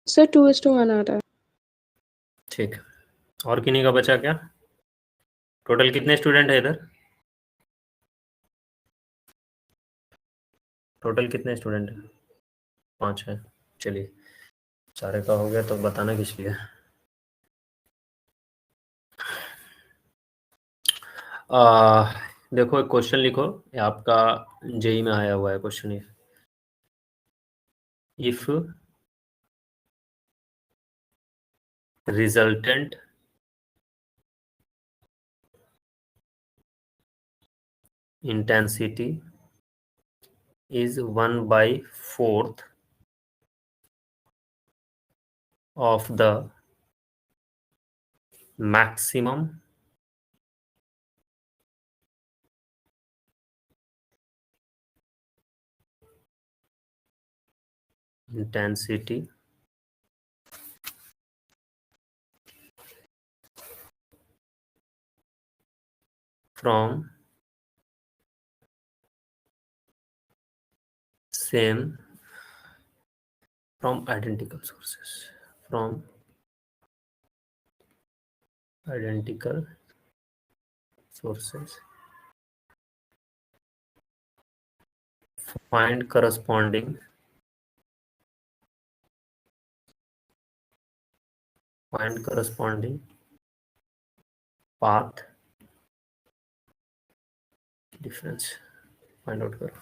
सर 2:1 आ रहा है। ठीक है। और किन्हीं का बचा क्या? टोटल कितने स्टूडेंट है इधर? टोटल कितने स्टूडेंट है? 5 है। चलिए, सारे का हो गया तो बताना किस लिए। देखो एक क्वेश्चन लिखो, ये आपका जेई में आया हुआ है क्वेश्चन ये। If resultant intensity is 1/4 of the maximum intensity from identical sources, find corresponding path difference, find out करो।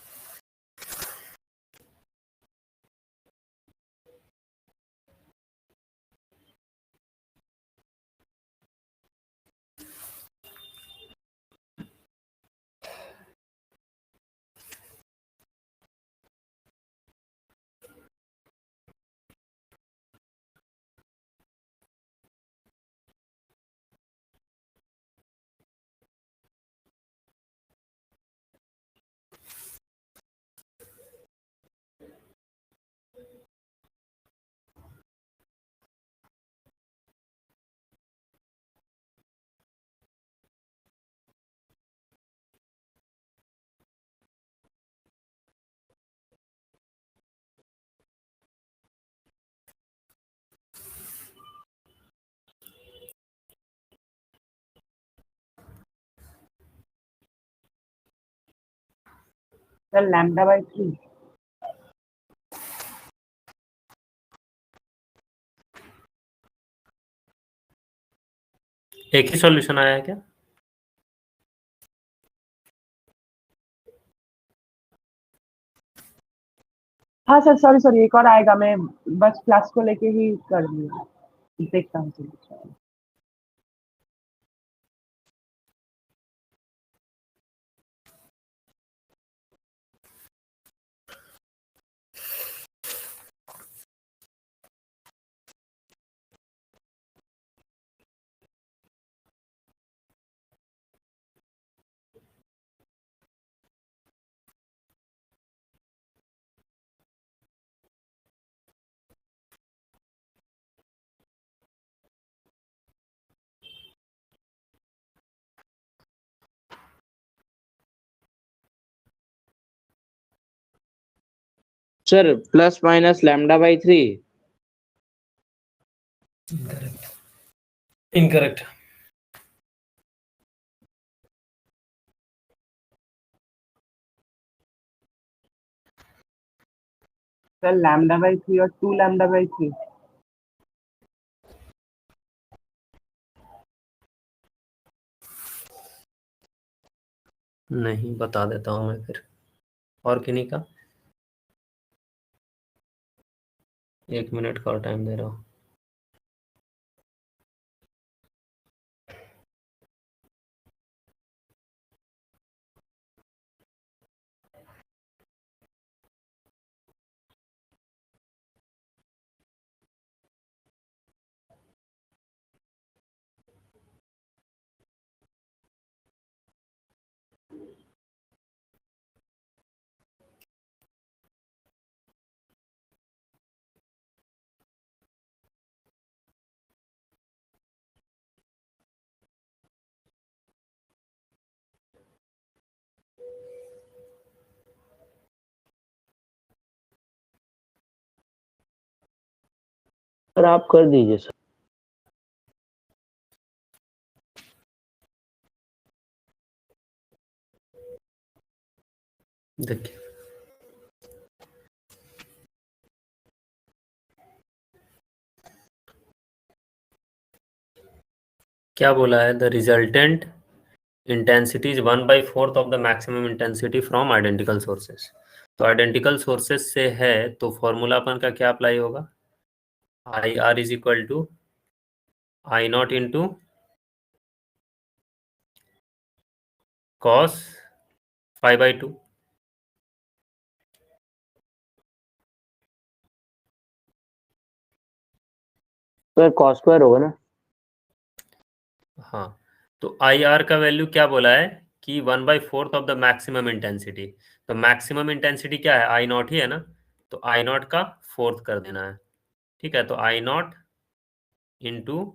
सर λ/3। एक ही सॉल्यूशन आया है क्या? हाँ सर, सॉरी सॉरी, एक और आएगा, मैं बस क्लास को लेके ही कर लिया, देखता हूँ सर। सर +-λ/3। इनकरेक्ट। सर λ/3 और 2λ/3। नहीं, बता देता हूँ मैं फिर। और किन्हीं का? 1 मिनट का और टाइम दे रहा हूँ। सर आप कर दीजिए सर। देखिए क्या बोला है, the resultant intensity is 1/4 of the maximum intensity from identical sources. तो आइडेंटिकल सोर्सेस से है तो फॉर्मूला अपन का क्या अप्लाई होगा, I R is equal to I not into cos 5/2। Sir cos square होगा ना। हाँ, तो आई आर का वैल्यू क्या बोला है कि 1/4 ऑफ द मैक्सिमम इंटेंसिटी। तो मैक्सिमम इंटेंसिटी क्या है, आई नॉट ही है ना, तो आई नॉट का फोर्थ कर देना है। ठीक है, तो I not into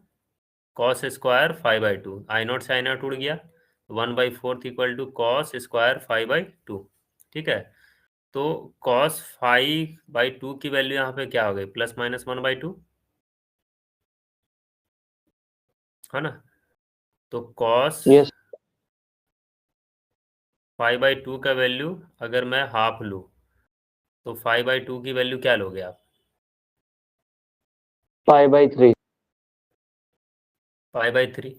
cos square 5/2, I naught से आई नॉट उड़ गया, 1/4 इक्वल टू कॉस स्क्वायर 5/2। ठीक है, तो कॉस 5/2 की वैल्यू यहाँ पे क्या हो गई, +-1/2 है ना। तो कॉस यस 5/2 का वैल्यू अगर मैं हाफ लूँ तो 5/2 की वैल्यू क्या लोगे आप, 5/3। 5/3।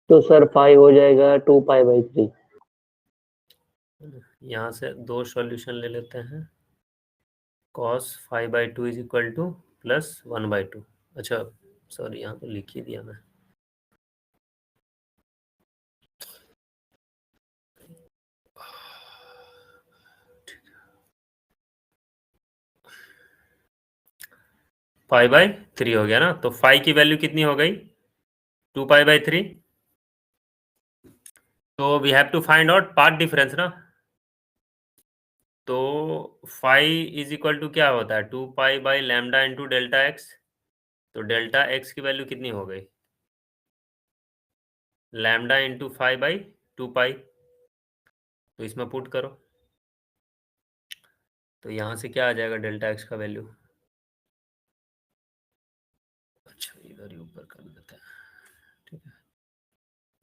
तो सर 5 हो जाएगा 2π/3। यहाँ से दो सॉल्यूशन ले लेते हैं, cos 5/2 इज इक्वल टू +1/2। अच्छा सॉरी, यहाँ तो लिख ही दिया मैं। पाई बाई 3 हो गया ना, तो 5 की वैल्यू कितनी हो गई, 2π/3। तो we have to find out path difference ना। तो 5 इज इक्वल टू क्या होता है, 2π/λ इंटू डेल्टा एक्स। तो डेल्टा एक्स की वैल्यू कितनी हो गई, लैम्डा इंटू 5/2π। तो इसमें पुट करो, तो यहाँ से क्या आ जाएगा डेल्टा एक्स का वैल्यू। अच्छा इधर ही ऊपर कर देते हैं, ठीक है।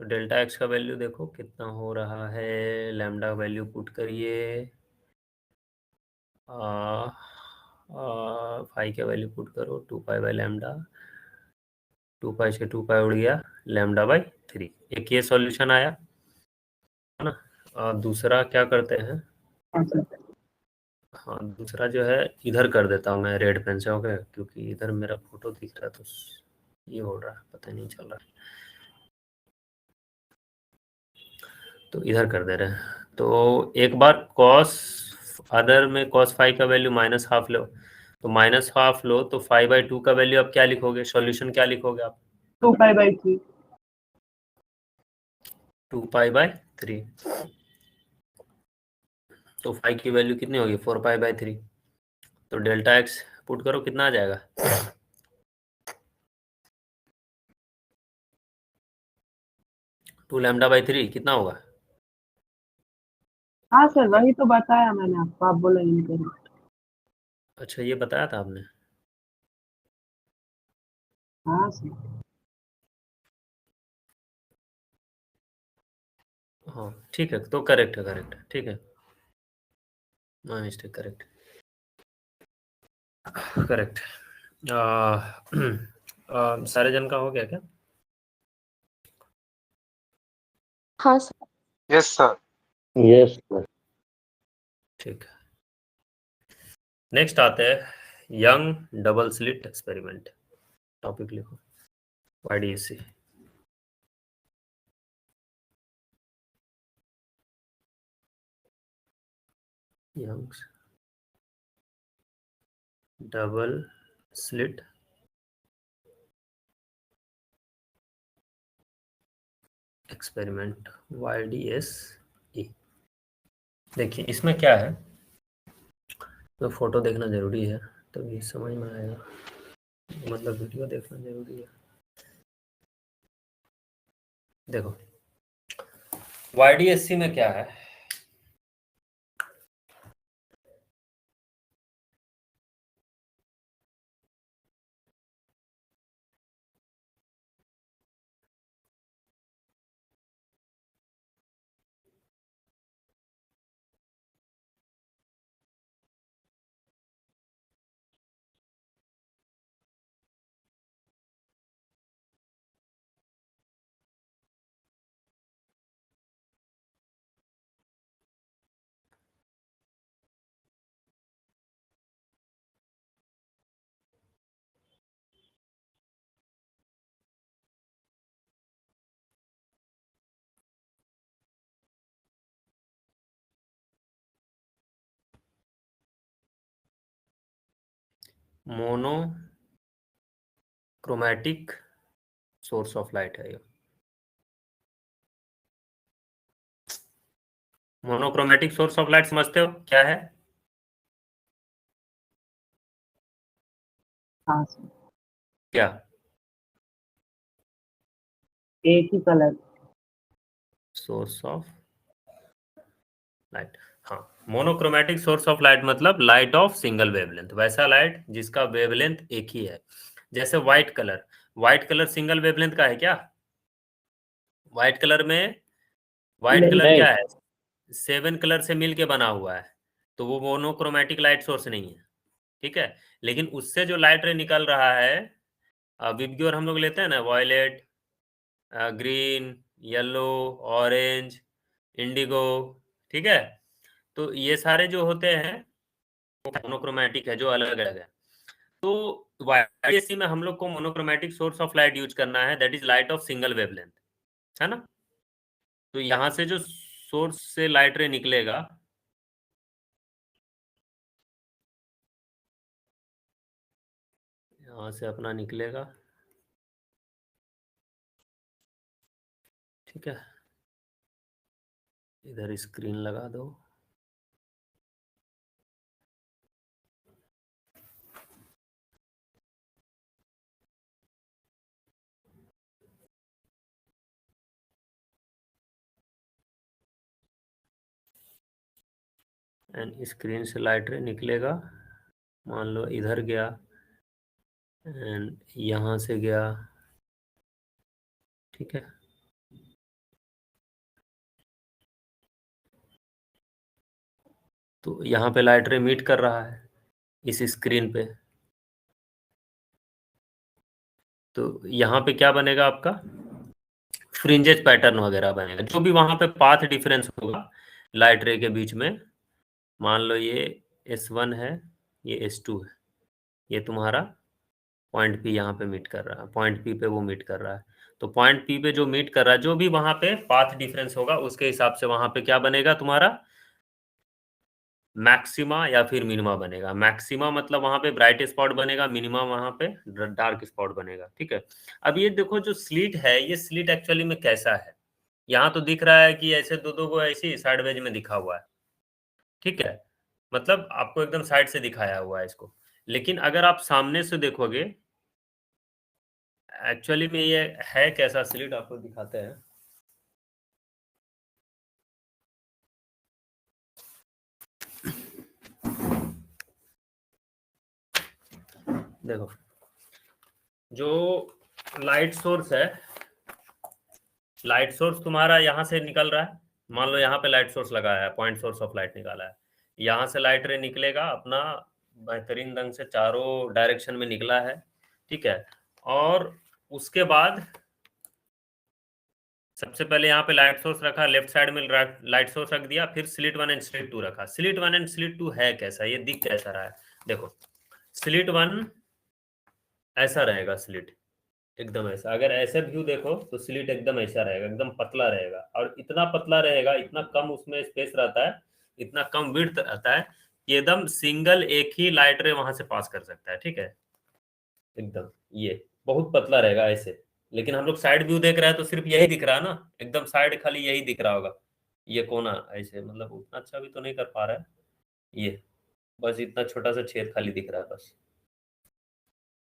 तो डेल्टा एक्स का वैल्यू देखो कितना हो रहा है, लैम्डा वैल्यू पुट करिए, 5 का वैल्यू पुट करो, 2π/λ, 2π से 2π उड़ गया, λ/3। एक ये सॉल्यूशन आया है ना। दूसरा क्या करते हैं, हाँ सर। हाँ दूसरा जो है इधर कर देता हूँ मैं रेड पेन से, ओके, क्योंकि इधर मेरा फोटो दिख रहा है तो ये हो रहा है, पता नहीं चल रहा है, तो इधर कर दे रहे हैं। तो एक बार कॉस, अदर में cos 5 का वैल्यू -½ लो, तो -½ लो तो 5/2 का वैल्यू आप क्या लिखोगे, सॉल्यूशन क्या लिखोगे आप, 2π/3। 2π/3। तो 5 की वैल्यू कितनी होगी, 4π/3। तो डेल्टा एक्स पुट करो, कितना आ जाएगा, 2λ/3 कितना होगा। हाँ सर, वही तो बताया मैंने आपको, आप बोले इनकरेक्ट। अच्छा ये बताया था आपने, हाँ सर। हाँ ठीक है, तो करेक्ट है, करेक्ट है, ठीक है, नो मिस्टेक, करेक्ट करेक्ट। सारे जन का हो गया क्या, हाँ सर। Yes sir. Yes sir. ठीक है। नेक्स्ट आते हैं Young double slit experiment. Topic लिखो, YDC। Young's double slit experiment, YDSE। देखिए इसमें क्या है, तो फोटो देखना जरूरी है तभी समझ में आएगा, मतलब वीडियो देखना जरूरी है। देखो YDSC में क्या है, मोनोक्रोमैटिक सोर्स ऑफ लाइट है ये। मोनोक्रोमैटिक सोर्स ऑफ लाइट समझते हो क्या है? हाँ सर, क्या? एक ही कलर। सोर्स ऑफ लाइट, हाँ। मोनोक्रोमैटिक सोर्स ऑफ लाइट मतलब लाइट ऑफ सिंगल वेवलेंथ, वैसा लाइट जिसका वेवलेंथ एक ही है। जैसे white colour, white colour single wavelength का है क्या? व्हाइट कलर में, व्हाइट कलर नहीं, क्या है? 7 कलर से मिलके बना हुआ है, तो वो मोनोक्रोमैटिक लाइट सोर्स नहीं है, ठीक है। लेकिन उससे जो लाइट रे निकल रहा है, विबग्योर हम लोग लेते हैं ना, violet, green, yellow, orange, indigo, ठीक है। तो ये सारे जो होते हैं मोनोक्रोमैटिक है, जो अलग अलग है। तो वाईएससी में हम लोग को monochromatic source of light use करना है, that is light of single wavelength, है ना। तो यहाँ से जो सोर्स से लाइट रे निकलेगा, यहाँ से अपना निकलेगा, ठीक है। इधर स्क्रीन लगा दो। एंड स्क्रीन से लाइट रे निकलेगा, मान लो इधर गया एंड यहाँ से गया, ठीक है। तो यहाँ पे लाइट रे मीट कर रहा है इस स्क्रीन पे, तो यहाँ पे क्या बनेगा आपका, फ्रिंजेस पैटर्न वगैरह बनेगा, जो भी वहां पे पाथ डिफरेंस होगा लाइट रे के बीच में। मान लो ये S1 है, ये S2 है, ये तुम्हारा पॉइंट P यहाँ पे मीट कर रहा है, पॉइंट P पे वो मीट कर रहा है। तो पॉइंट P पे जो मीट कर रहा है, जो भी वहां पे पाथ डिफरेंस होगा उसके हिसाब से वहां पे क्या बनेगा तुम्हारा, मैक्सिमा या फिर मिनिमा बनेगा। मैक्सिमा मतलब वहां पे ब्राइट स्पॉट बनेगा, मिनिमा वहां पे डार्क स्पॉट बनेगा, ठीक है। अब ये देखो जो स्लिट है, ये स्लिट एक्चुअली में कैसा है, यहाँ तो दिख रहा है कि ऐसे दो दो को ऐसे साइडवेज में दिखा हुआ है, ठीक है। मतलब आपको एकदम साइड से दिखाया हुआ है इसको। लेकिन अगर आप सामने से देखोगे, एक्चुअली में ये है कैसा स्लिट, आपको दिखाते हैं। देखो, जो लाइट सोर्स है, लाइट सोर्स तुम्हारा यहाँ से निकल रहा है, मान लो यहाँ पे लाइट सोर्स लगाया है, पॉइंट सोर्स ऑफ लाइट निकाला है, यहाँ से लाइट रे निकलेगा अपना बेहतरीन ढंग से चारों डायरेक्शन में निकला है, ठीक है। और उसके बाद सबसे पहले यहाँ पे लाइट सोर्स रखा, लेफ्ट साइड में लाइट सोर्स रख दिया, फिर स्लिट 1 एंड स्लिट 2 रखा। स्लिट 1 एंड स्लिट 2 है कैसा, ये दिख कैसा रहा है, देखो स्लिट 1 ऐसा रहेगा, स्लिट एकदम ऐसा, अगर ऐसे व्यू देखो तो स्लिट एकदम ऐसा रहेगा, एकदम पतला रहेगा, और इतना पतला रहेगा, इतना कम उसमें स्पेस रहता है, इतना कम विड्थ रहता है कि एकदम सिंगल एक ही लाइट रे वहां से पास कर सकता है, ठीक है। एकदम ये बहुत पतला रहेगा ऐसे। लेकिन हम लोग साइड व्यू देख रहे हैं तो सिर्फ यही दिख रहा है ना, एकदम साइड खाली यही दिख रहा होगा, ये कोना ऐसे, मतलब उतना अच्छा भी तो नहीं कर पा रहा है ये, बस इतना छोटा सा छेद खाली दिख रहा है बस।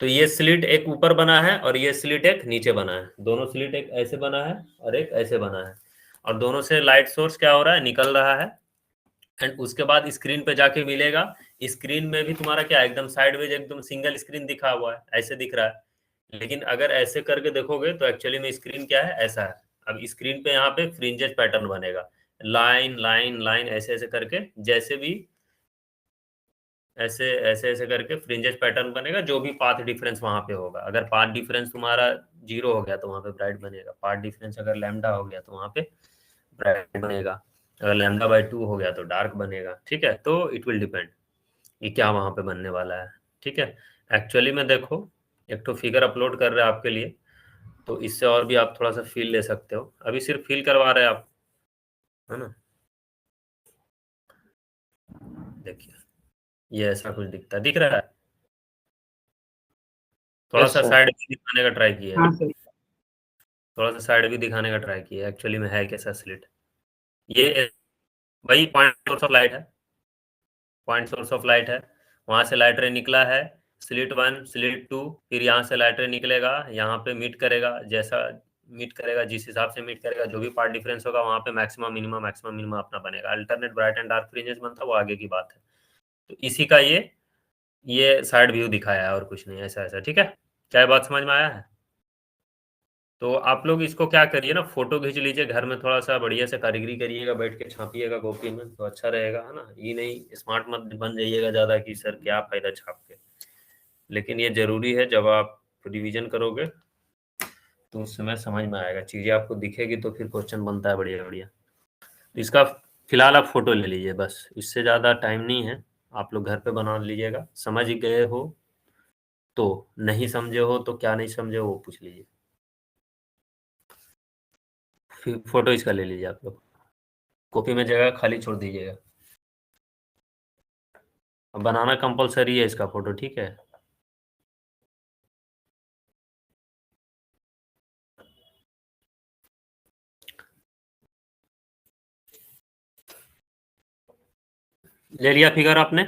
तो ये स्लिट एक ऊपर बना है और ये स्लिट एक नीचे बना है, दोनों स्लिट एक ऐसे बना है और एक ऐसे बना है, और दोनों से लाइट सोर्स क्या हो रहा है, निकल रहा है। एंड उसके बाद स्क्रीन पे जाके मिलेगा, स्क्रीन में भी तुम्हारा क्या है, एकदम साइडवेज एकदम सिंगल स्क्रीन दिखा हुआ है, ऐसे दिख रहा है। लेकिन अगर ऐसे करके देखोगे तो एक्चुअली में स्क्रीन क्या है, ऐसा है। अब स्क्रीन पे यहाँ पे फ्रिंजेस पैटर्न बनेगा, लाइन लाइन लाइन ऐसे ऐसे करके, जैसे भी ऐसे ऐसे ऐसे करके फ्रिंजेस पैटर्न बनेगा, जो भी पाथ डिफरेंस वहां पे होगा। अगर पाथ डिफरेंस तुम्हारा 0 हो गया तो वहां पे ब्राइट बनेगा, पाथ डिफरेंस अगर लैम्डा हो गया तो वहां पे ब्राइट बनेगा, अगर लैम्डा बाय 2 हो गया तो डार्क बनेगा, ठीक है। तो इट विल डिपेंड कि क्या वहां पे बनने वाला है, ठीक है। एक्चुअली में देखो, एक तो फिगर अपलोड कर रहे हैं आपके लिए, तो इससे और भी आप थोड़ा सा फील ले सकते हो, अभी सिर्फ फील करवा रहे हैं आप, है ना। देखिए ये ऐसा कुछ दिखता दिख रहा है, थोड़ा Yes, सा sir. साइड भी दिखाने का ट्राई किया है, हाँ सर। थोड़ा सा साइड भी दिखाने का ट्राई किया है, एक्चुअली में है कैसा स्लिट। ये वही पॉइंट सोर्स ऑफ लाइट है, पॉइंट सोर्स ऑफ लाइट है, वहां से लाइट रे निकला है, स्लिट 1 स्लिट 2, फिर यहाँ से लाइट रे निकलेगा, यहाँ पे मीट करेगा, जैसा मीट करेगा जिस हिसाब से मीट करेगा, जो भी पार्ट डिफरेंस होगा वहां पे मैक्सिमम मिनिमम अपना बनेगा। Alternate bright and dark fringes बनता है, वो आगे की बात है। तो इसी का ये साइड व्यू दिखाया है और कुछ नहीं, ऐसा ऐसा। ठीक है, क्या ये बात समझ में आया है? तो आप लोग इसको क्या करिए ना, फोटो खींच लीजिए, घर में थोड़ा सा बढ़िया से कारीगरी करिएगा, बैठ के छापिएगा कॉपी में, तो अच्छा रहेगा, है ना। ये नहीं स्मार्ट मत बन जाइएगा ज्यादा कि सर क्या फायदा छाप के। लेकिन ये जरूरी है, जब आप रिवीजन करोगे तो उस समय समझ में आएगा, चीजें आपको दिखेगी तो फिर क्वेश्चन बनता है बढ़िया बढ़िया। तो इसका फिलहाल आप फोटो ले लीजिए बस, इससे ज्यादा टाइम नहीं है, आप लोग घर पे बना लीजिएगा। समझ गए हो तो, नहीं समझे हो तो क्या नहीं समझे हो वो पूछ लीजिए। फिर फोटो इसका ले लीजिए आप लोग, कॉपी में जगह खाली छोड़ दीजिएगा। अब बनाना कंपलसरी है इसका फोटो, ठीक है। ले लिया फिगर आपने?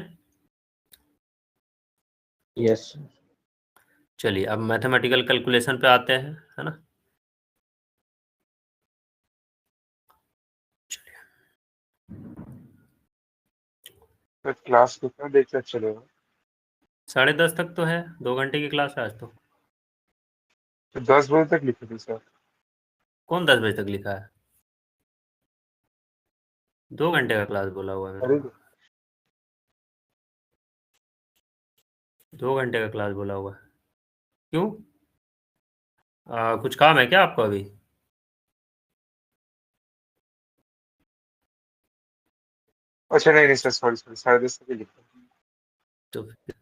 Yes. चलिए अब मैथमेटिकल कैलकुलेशन पे आते हैं, है ना। तो क्लास कितना देर तक चलेगा? 10:30 तक तो है, 2 घंटे की क्लास है आज तो। तो 10 बजे तक लिखे थे सर। कौन 10 बजे तक लिखा है? 2 घंटे का क्लास बोला हुआ है मेरे अरे को, 2 घंटे का क्लास बोला हुआ है। क्यों, कुछ काम है क्या आपको अभी? अच्छा नहीं नहीं सर, सॉरी सॉरी, 10:30 तक ही लिखा। तो फिर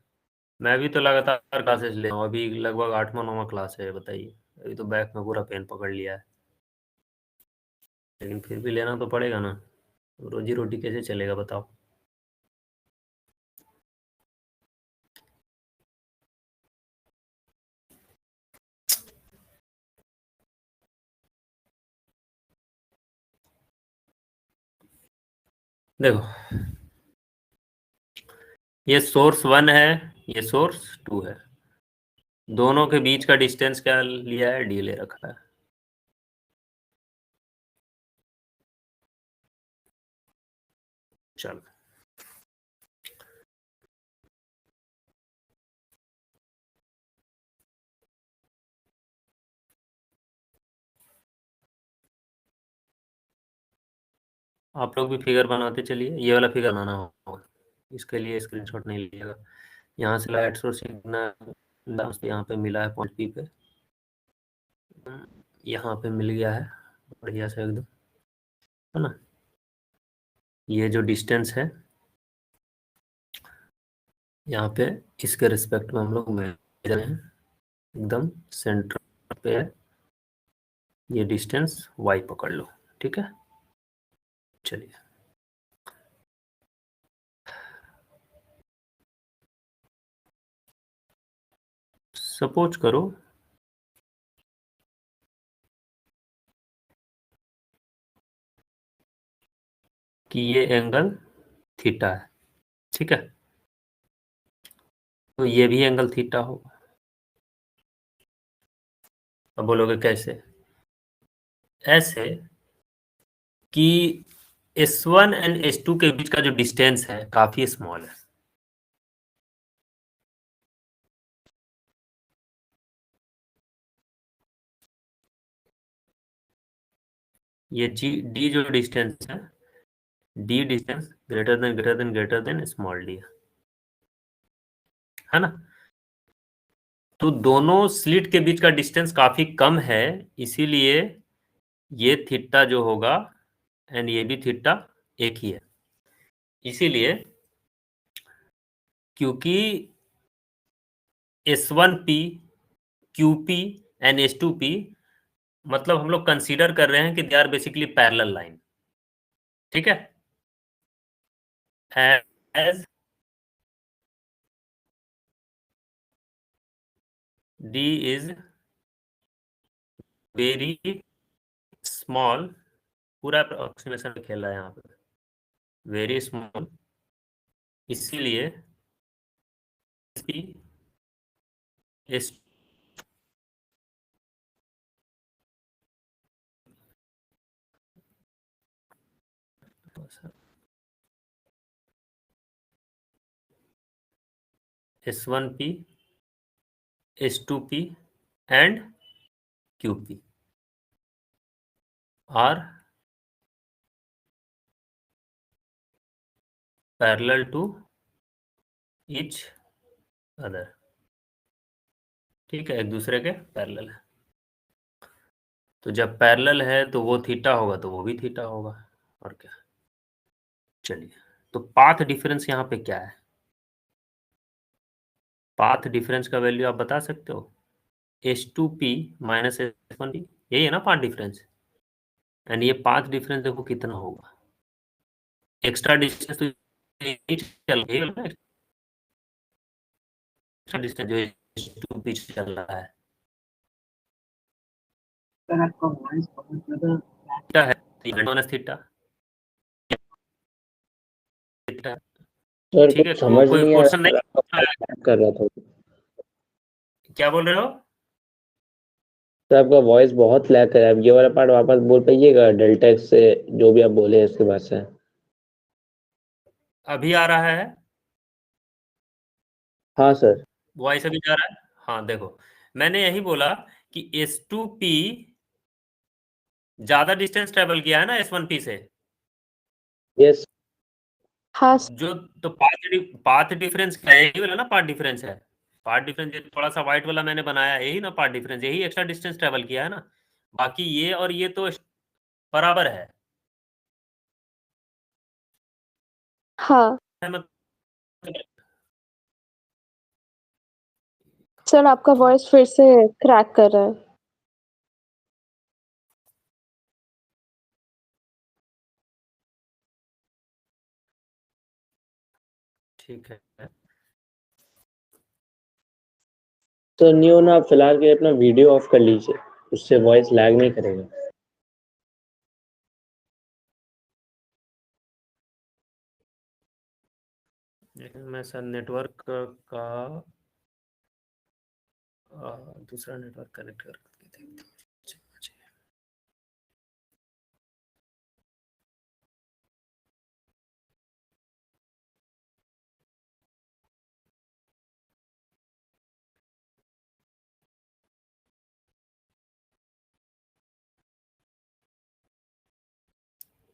मैं भी तो लगातार क्लासेस ले रहा हूँ, अभी लगभग 8वां 9वां क्लास है, बताइए। अभी तो बैक में पूरा पेन पकड़ लिया है, लेकिन फिर भी लेना तो पड़ेगा ना, रोजी रोटी कैसे चलेगा बताओ। देखो, ये सोर्स 1 है, ये सोर्स 2 है, दोनों के बीच का डिस्टेंस क्या लिया है? डी ले रखा है। चलो, आप लोग भी फिगर बनाते चलिए, ये वाला फिगर बनाना होगा, इसके लिए स्क्रीनशॉट नहीं लीजिएगा। यहाँ से लाइट सोर्स यहाँ पे मिला है पॉइंट पी पे, यहाँ पे मिल गया है बढ़िया से एकदम, है ना। ये जो डिस्टेंस है यहाँ पे, इसके रिस्पेक्ट में हम लोग मेजर हैं, एकदम सेंटर पे है, ये डिस्टेंस y पकड़ लो, ठीक है। चलिए, सपोज करो कि ये एंगल थीटा है, ठीक है। तो ये भी एंगल थीटा होगा। अब बोलोगे कैसे? ऐसे कि S1 एंड S2 के बीच का जो डिस्टेंस है काफी स्मॉल है, ये डी जो डिस्टेंस है, D distance greater than small D है ना। तो दोनों स्लिट के बीच का डिस्टेंस काफी कम है, इसीलिए ये थीटा जो होगा एंड ये भी थीटा एक ही है। इसीलिए क्योंकि S1P, QP एंड S2P, मतलब हम लोग कंसीडर कर रहे हैं कि they are basically parallel line, ठीक है। As D is very small, पूरा अप्रोक्सीमेशन खेला है यहाँ पे, वेरी स्मॉल, इसीलिए इसकी S1P, S2P and QP are parallel to each other। ठीक है, एक दूसरे के पैरेलल है। तो जब पैरेलल है तो वो थीटा होगा तो वो भी थीटा होगा, और क्या। चलिए, तो पाथ डिफरेंस यहाँ पे क्या है? पाथ डिफरेंस का वैल्यू आप बता सकते हो? S2P माइनस S1P, यही है ना पाथ डिफरेंस। एंड ये पाथ डिफरेंस देखो कितना होगा, एक्स्ट्रा डिस्टेंस तो यही चल रही है, एक्स्ट्रा डिस्टेंस जो S2P चल रहा है, सर आपका वॉइस बहुत ज्यादा थीटा है, माइनस थीटा, थीटा। सर ठीक है, कुछ समझ कोई नहीं आ क्वेश्चन रहा, नहीं आपका कर रहा था। क्या बोल रहे हो? सर आपका वॉइस बहुत लैग कर रहा है, आप ये वाला पार्ट वापस बोल पाइएगा, डेल्टा एक्स से जो भी आप बोले इसके बाद से। अभी आ रहा है हाँ सर। वॉइस, अभी जा रहा है। हाँ देखो, मैंने यही बोला कि S2P ज्यादा डिस्टेंस ट्रेवल किया है ना S1P से, यस। हाँ जो तो पाथ डिफरेंस क्या है? यही वाला ना पाथ डिफरेंस है। पाथ डिफरेंस ये थोड़ा सा व्हाइट वाला मैंने बनाया, यही ना पाथ डिफरेंस, यही एक्स्ट्रा डिस्टेंस ट्रेवल किया है ना। बाकी ये और ये तो बराबर है। हाँ मतलब सर, आपका वॉइस फिर से क्रैक कर रहा है। ठीक है, तो न्यू ना, आप फिलहाल के लिए अपना वीडियो ऑफ कर लीजिए, उससे वॉइस लैग नहीं करेगा। लेकिन मैं सर नेटवर्क का दूसरा नेटवर्क कनेक्ट करके देखता हूँ।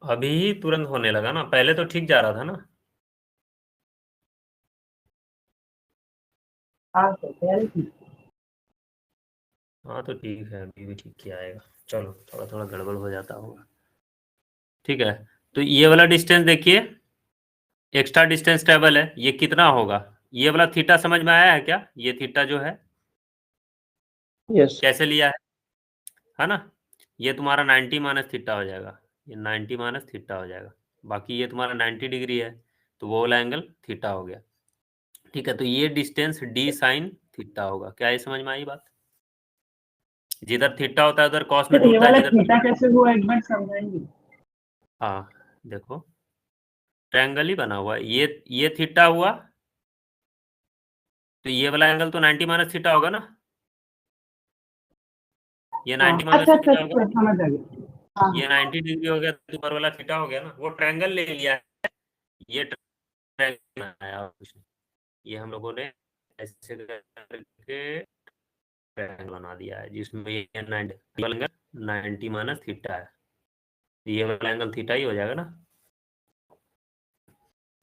अभी ही तुरंत होने लगा ना, पहले तो ठीक जा रहा था ना। हाँ सर पहले ठीक। हाँ तो ठीक है, अभी भी ठीक किया आएगा। चलो, थोड़ा थोड़ा गड़बड़ हो जाता होगा। ठीक है, तो ये वाला डिस्टेंस देखिए, एक्स्ट्रा डिस्टेंस ट्रेवल है, ये कितना होगा? ये वाला थीटा समझ में आया है क्या? ये थीटा जो है यस। कैसे लिया है ना? ये तुम्हारा 90 माइनस थीटा हो जाएगा, ये 90 माइनस थीटा हो जाएगा। बाकी ये तुम्हारा 90 डिग्री है, तो वो वाला एंगल थीटा हो गया। ठीक है, तो ये डिस्टेंस डी साइन थीटा होगा। क्या ये समझ में आई बात? जिधर थीटा होता है उधर कॉस में सर ये टूटता है, वाला जिधर थीटा कैसे हुआ एक बार समझाएंगे? हाँ देखो, ट्रायंगल ही बना हुआ है, ये थीटा हुआ, तो ये वाला एंगल तो 90 माइनस थीटा होगा ना, ये 90 माइनस अच्छा अच्छा थीटा होगा, अच्छा समझ आ गया। हाँ ये 90 डिग्री हो गया, तो ऊपर वाला थीटा हो गया ना। वो ट्रायंगल ले लिया है, ये ट्रायंगल बनाया और कुछ नहीं। ये हम लोगों ने ऐसे करके ट्रायंगल बना दिया है, जिसमें ये 90 माइनस थीटा है, ये वाला एंगल थीटा ही हो जाएगा ना।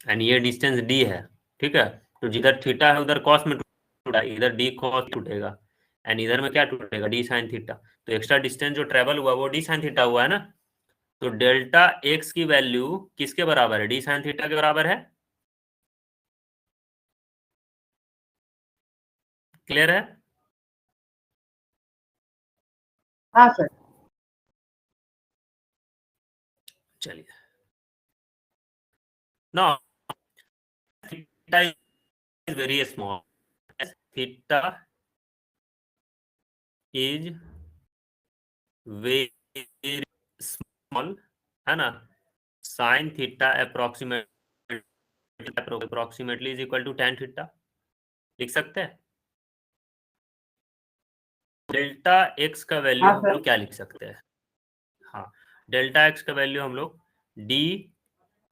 एंड ये डिस्टेंस डी है। ठीक है, तो जिधर थीटा है उधर कॉस में टूटा, इधर डी कॉस टूटेगा, एंड इधर में क्या टूटेगा? D sine theta. तो एक्स्ट्रा डिस्टेंस जो ट्रेवल हुआ वो डी साइन थीटा हुआ है ना। तो डेल्टा एक्स की वैल्यू किसके बराबर है? डी साइन थीटा के बराबर है। क्लियर है? हाँ सर। चलिए, no, theta is very small, theta is very small, है ना, sine theta approximately is equal to tan theta, लिख सकते हैं। डेल्टा एक्स का वैल्यू हाँ हम सर। लोग क्या लिख सकते हैं? हाँ, डेल्टा एक्स का वैल्यू हम लोग डी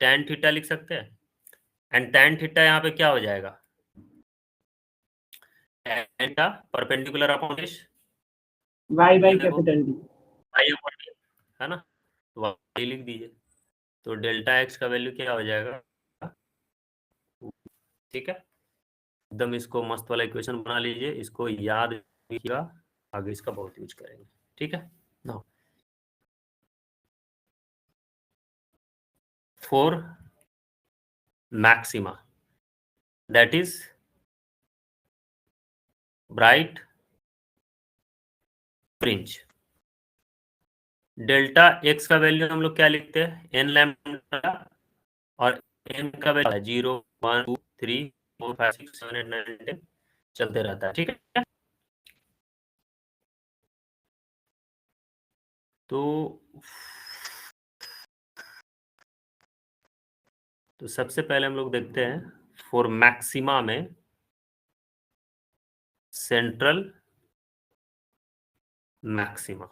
tan थीटा लिख सकते हैं। एंड tan थीटा यहाँ पे क्या हो जाएगा? tan का perpendicular upon dash, y by ये देखो capital D. y upon d, है ना, तो y लिख दीजिए। तो डेल्टा एक्स का वैल्यू क्या हो जाएगा? ठीक है, एकदम इसको मस्त वाला इक्वेशन बना लीजिए, इसको याद रखिएगा, आगे इसका बहुत यूज करेंगे। ठीक है, now for maxima that is bright fringe, delta x का वैल्यू हम लोग क्या लिखते हैं? एन लैम्डा, और एन का वैल्यू 0 1 2 3 4 5 6 7 8 9 10 चलते रहता है। ठीक है, तो सबसे पहले हम लोग देखते हैं फॉर मैक्सिमा में सेंट्रल मैक्सिमा।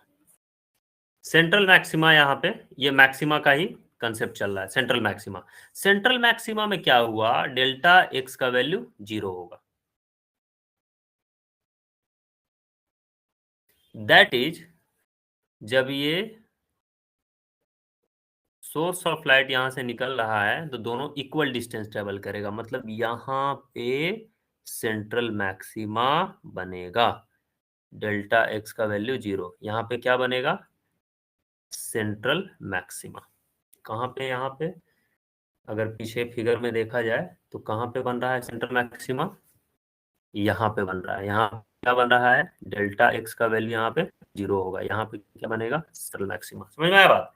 सेंट्रल मैक्सिमा यहाँ पे ये मैक्सिमा का ही कंसेप्ट चल रहा है, सेंट्रल मैक्सिमा। सेंट्रल मैक्सिमा में क्या हुआ? डेल्टा एक्स का वैल्यू 0 होगा, दैट इज जब ये सोर्स ऑफ लाइट यहां से निकल रहा है तो दोनों इक्वल डिस्टेंस ट्रेवल करेगा, मतलब यहां पे सेंट्रल मैक्सिमा बनेगा। डेल्टा एक्स का वैल्यू 0, यहाँ पे क्या बनेगा? Central maxima. कहाँ पे? यहाँ पे अगर पीछे फिगर में देखा जाए तो कहाँ पे बन रहा है सेंट्रल मैक्सिमा? यहाँ पे बन रहा है। यहाँ क्या बन रहा है? डेल्टा एक्स का वैल्यू यहाँ पे 0 होगा, यहाँ पे क्या बनेगा? Central maxima. समझ में आया बात?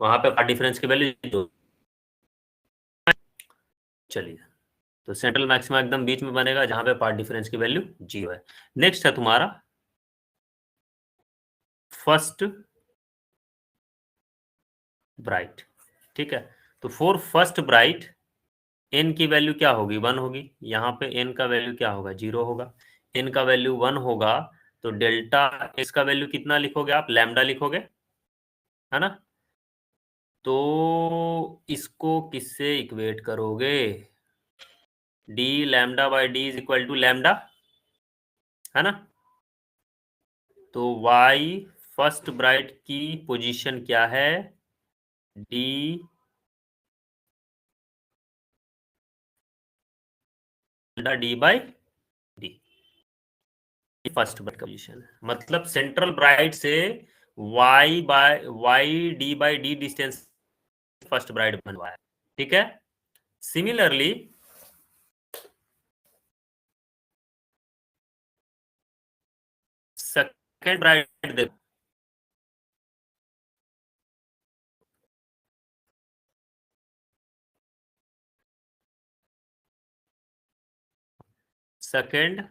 वहां पे पार्ट डिफरेंस की वैल्यू 0। चलिए, तो सेंट्रल मैक्सिमा एकदम बीच में बनेगा जहां पे पार्ट डिफरेंस की वैल्यू 0 है। नेक्स्ट है तुम्हारा फर्स्ट ब्राइट। ठीक है, तो फॉर फर्स्ट ब्राइट एन की वैल्यू क्या होगी? 1 होगी। यहाँ पे एन का वैल्यू क्या होगा? 0 होगा। एन का वैल्यू 1 होगा तो डेल्टा एक्स का वैल्यू कितना लिखोगे आप? लैम्डा लिखोगे, है ना। तो इसको किससे इक्वेट करोगे? D lambda by D is equal to lambda, है ना। तो y फर्स्ट ब्राइट की पोजीशन क्या है? D D by D, first bright का पोजीशन है। मतलब सेंट्रल ब्राइट से y D by D distance first bright बनवाया। ठीक है, सिमिलरली सेकेंड ब्राइट देखो, सेकेंड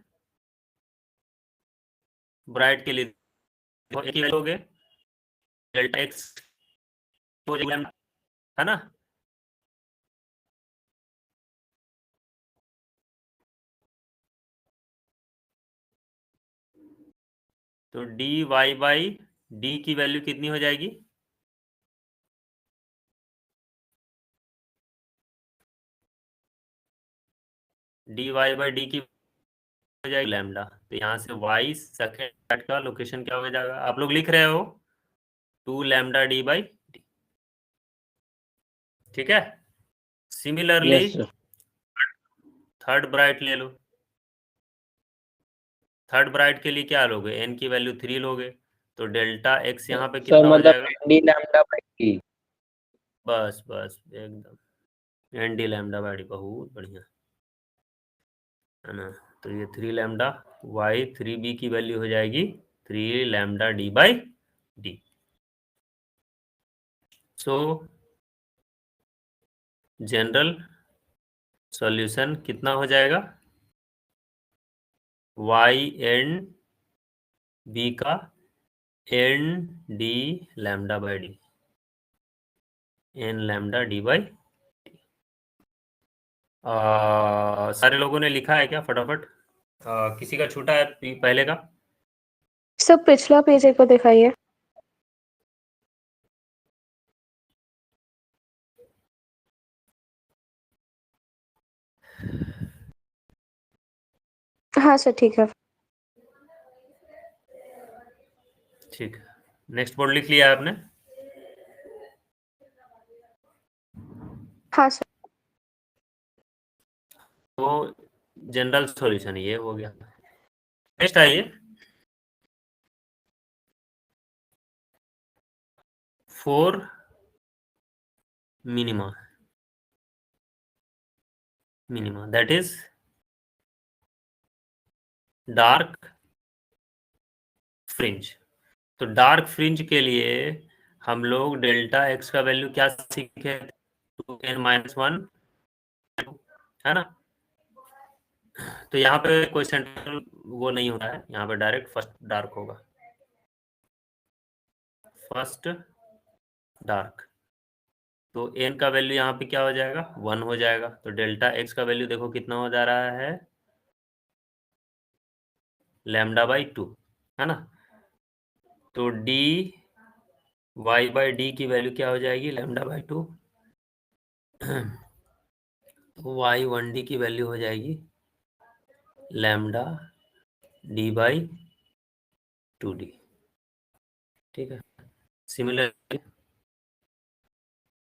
ब्राइट के लिए एक ही वैल्यू हो गए, डेल्टा एक्स है ना। तो डी वाई बाई डी की वैल्यू कितनी हो जाएगी? डी वाई बाई डी की हो जाएगी लैम्डा। तो यहाँ से वाई सेकेंड का लोकेशन क्या हो जाएगा? आप लोग लिख रहे हो 2 लैम्डा डी बाई डी। ठीक है, similarly yes sir. Third bright ले लो। थर्ड ब्राइट के लिए क्या लोगे? एन की वैल्यू 3 लोगे, तो डेल्टा एक्स यहाँ पे सर कितना हो मतलब जाएगा? D lambda by D. बस बस एकदम N D lambda by D, बहुत बढ़िया, है ना। तो ये 3 लैम्डा वाई 3 बी की वैल्यू हो जाएगी 3 lambda D by D. So general solution कितना हो जाएगा? वाई एन बी का N D lambda by D, N lambda D by. सारे लोगों ने लिखा है क्या फटाफट? किसी का छूटा है पहले का? सब पिछला पेज एक को दिखाइए। हाँ सर ठीक है। ठीक है, नेक्स्ट बोर्ड लिख लिया आपने? हाँ सर। तो जनरल सॉल्यूशन ये हो गया। नेक्स्ट आइए, 4 minima, that is dark fringe. तो डार्क फ्रिंज के लिए हम लोग डेल्टा एक्स का वैल्यू क्या सीखे? 2n-1 है ना। तो यहाँ पे कोई सेंट्रल वो नहीं होता है, यहाँ पे डायरेक्ट फर्स्ट डार्क होगा, फर्स्ट डार्क। तो n का वैल्यू यहाँ पे क्या हो जाएगा? 1 हो जाएगा। तो डेल्टा x का वैल्यू देखो कितना हो जा रहा है? लैम्डा बाई 2, है ना। तो डी वाई बाई डी की वैल्यू क्या हो जाएगी? Lambda by 2। तो वाई 1d की वैल्यू हो जाएगी लैम्डा डी बाई 2d। ठीक है, सिमिलरली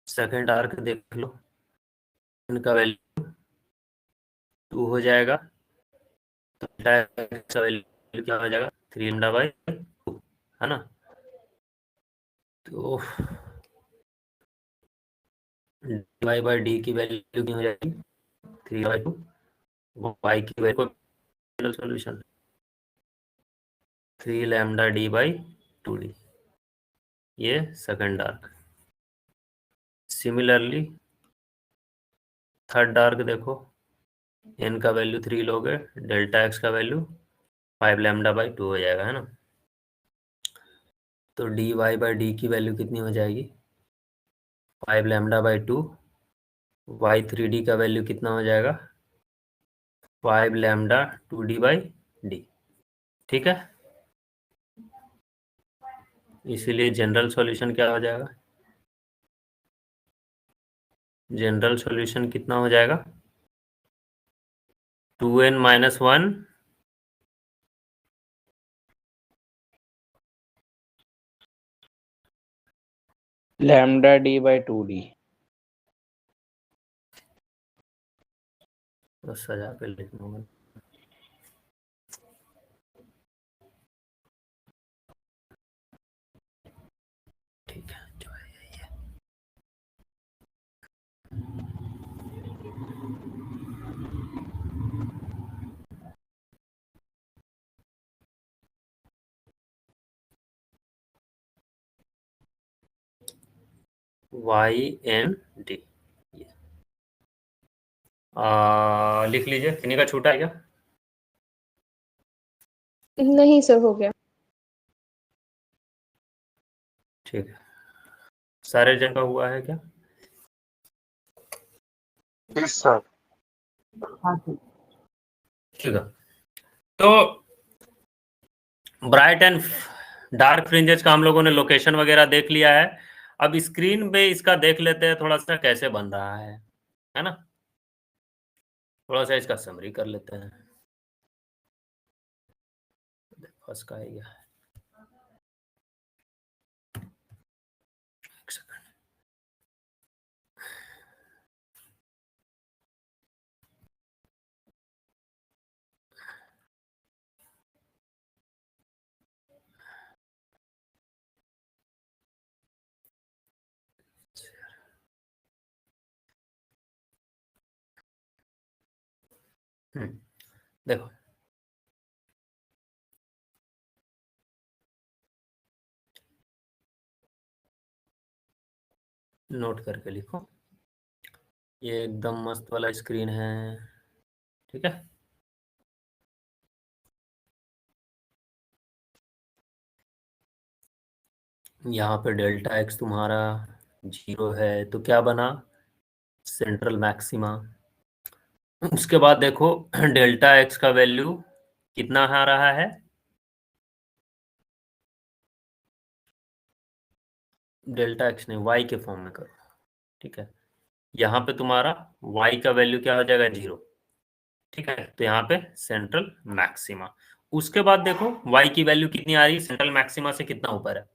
सेकेंड आर्क देख लो, इनका वैल्यू 2 हो जाएगा। तो का वैल्यू क्या हो जाएगा? 3 लैम्डा बाई 2, है ना। तो वाई बाई डी की वैल्यू कितनी हो जाएगी? 3/2। वाई की value solution 3 lambda D by 2d, ये second dark. Similarly third dark देखो, n का वैल्यू 3 लोगे, डेल्टा x का वैल्यू 5 लैम्डा बाई 2 हो जाएगा, है ना। तो डी वाई बाई डी की वैल्यू कितनी हो जाएगी? 5 लैम्डा बाई 2। वाई 3d का वैल्यू कितना हो जाएगा? 5 लैम्डा 2d बाई डी। ठीक है, इसीलिए जनरल सॉल्यूशन क्या हो जाएगा? जनरल सॉल्यूशन कितना हो जाएगा? 2n-1 lambda D by 2d। बस सजा के लिख दूंगा। ठीक है, जो है यही है। YND लिख लीजिए। किन्हीं का छूटा है क्या? नहीं सर हो गया। ठीक है, सारे जन का हुआ है क्या? Yes sir. हाँ ठीक। ठीक है, तो ब्राइट एंड डार्क फ्रिंजेस का हम लोगों ने लोकेशन वगैरह देख लिया है। अब स्क्रीन पे इसका देख लेते हैं थोड़ा सा कैसे बन रहा है ना। थोड़ा सा इसका समरी कर लेते हैं। फर्स्ट का है क्या? एक सेकंड। देखो, नोट करके लिखो, ये एकदम मस्त वाला स्क्रीन है। ठीक है, यहाँ पे डेल्टा एक्स तुम्हारा 0 है, तो क्या बना? Central maxima. उसके बाद देखो डेल्टा एक्स का वैल्यू कितना आ रहा है? डेल्टा एक्स नहीं, वाई के फॉर्म में करो, ठीक है। यहाँ पे तुम्हारा वाई का वैल्यू क्या हो जाएगा? 0, ठीक है। तो यहाँ पे सेंट्रल मैक्सिमा। उसके बाद देखो वाई की वैल्यू कितनी आ रही है सेंट्रल मैक्सिमा से, कितना ऊपर है?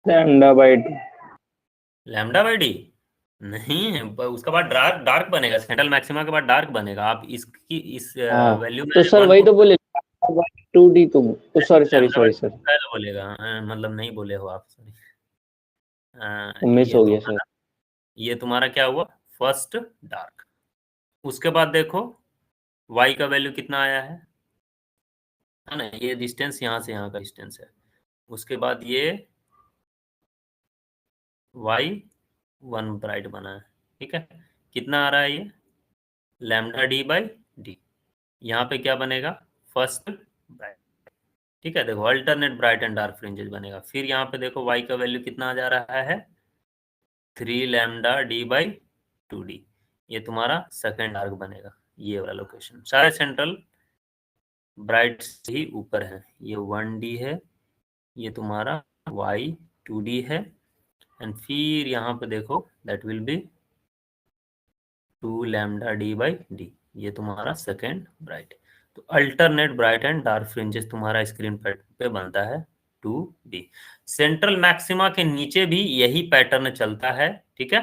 Lambda by 2। Lambda by D नहीं, उसके बाद डार्क डार्क बनेगा, सेंट्रल मैक्सिमा के बाद डार्क बनेगा। आप इसकी इस हाँ वैल्यू में तो सर 1 वही को तो बोले 2D तुम तो sorry sorry lambda by sorry two sir पहले बोलेगा, मतलब नहीं बोले हो आप, सॉरी। मिस ये हो गया सर। तुम्हारा ये तुम्हारा क्या हुआ? First dark. उसके बाद देखो y का वैल्यू कितना आया है ना? ये डिस्टेंस यहाँ से यहाँ का डिस्टेंस है। उसके बाद ये y 1 ब्राइट बना है, ठीक है। कितना आ रहा है ये? Lambda D by D. यहाँ पे क्या बनेगा? फर्स्ट ब्राइट, ठीक है। देखो alternate bright and dark fringes बनेगा। फिर यहाँ पे देखो y का वैल्यू कितना आ जा रहा है? 3 लैम्डा डी बाई 2d। ये तुम्हारा सेकेंड डार्क बनेगा, ये वाला लोकेशन। सारे सेंट्रल ब्राइट से ही ऊपर है। ये 1d है, ये तुम्हारा y 2d है, एंड फिर यहाँ पे देखो that will B 2 lambda D by D. ये तुम्हारा सेकेंड ब्राइट। तो alternate bright and dark fringes तुम्हारा स्क्रीन पे बनता है 2d। सेंट्रल मैक्सिमा के नीचे भी यही पैटर्न चलता है, ठीक है।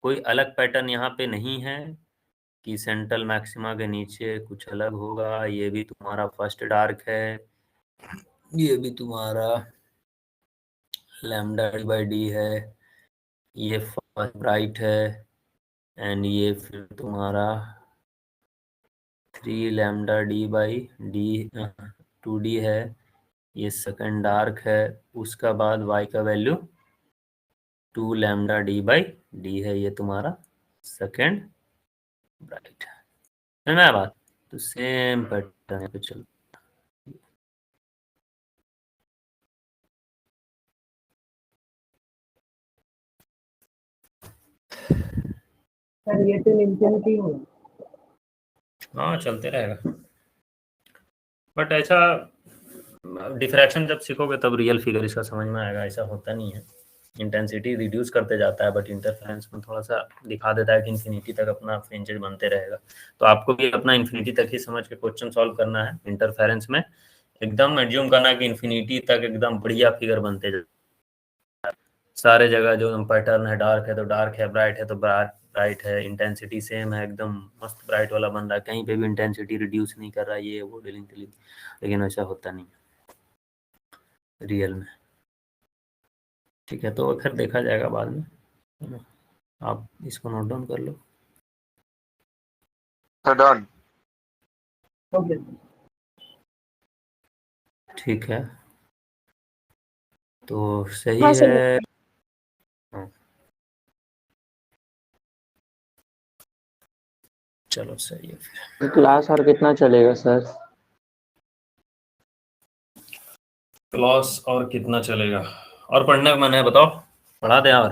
कोई अलग पैटर्न यहाँ पे नहीं है कि सेंट्रल मैक्सिमा के नीचे कुछ अलग होगा। ये भी तुम्हारा फर्स्ट डार्क है, ये भी तुम्हारा लैम्डा डी बाई डी है, ये फर्स्ट ब्राइट है, एंड ये फिर तुम्हारा 3 lambda D by D 2d है, ये सेकंड डार्क है। उसका बाद y का value 2 lambda D by D है, ये तुम्हारा सेकंड ब्राइट है। समझ में आया बात? तो सेम पैटर्न पे चलो। सर ये टिल इंफिनिटी हो। हाँ चलते रहेगा, बट ऐसा डिफ्रैक्शन जब सीखोगे तब रियल फिगर इसका समझ में आएगा। ऐसा होता नहीं है, इंटेंसिटी रिड्यूस करते जाता है, बट इंटरफेरेंस में थोड़ा सा दिखा देता है कि इन्फिनिटी तक अपना फ्रिंजेस बनते रहेगा। तो आपको भी अपना इन्फिनिटी तक ही समझ के क्वेश्चन सॉल्व करना है। इंटरफेरेंस में एकदम एज्यूम करना कि इन्फिनिटी तक एकदम बढ़िया फिगर बनते जाए। सारे जगह जो पैटर्न है, डार्क है तो डार्क है, ब्राइट है तो ब्राइट है, इंटेंसिटी सेम है, एकदम मस्त ब्राइट वाला बन रहा है, कहीं पे भी इंटेंसिटी रिड्यूस नहीं कर रहा है, ये वो डीलिंग डीलिंग। लेकिन ऐसा होता नहीं रियल में, ठीक है। तो फिर देखा जाएगा बाद में, है ना। आप इसको नोट डाउन कर लो। डन। ओके ठीक है, तो सही हाँ है। सर। हाँ, चलो सही है फिर। क्लास और कितना चलेगा सर? क्लास और कितना चलेगा? और पढ़ने का मन है बताओ, पढ़ा दें और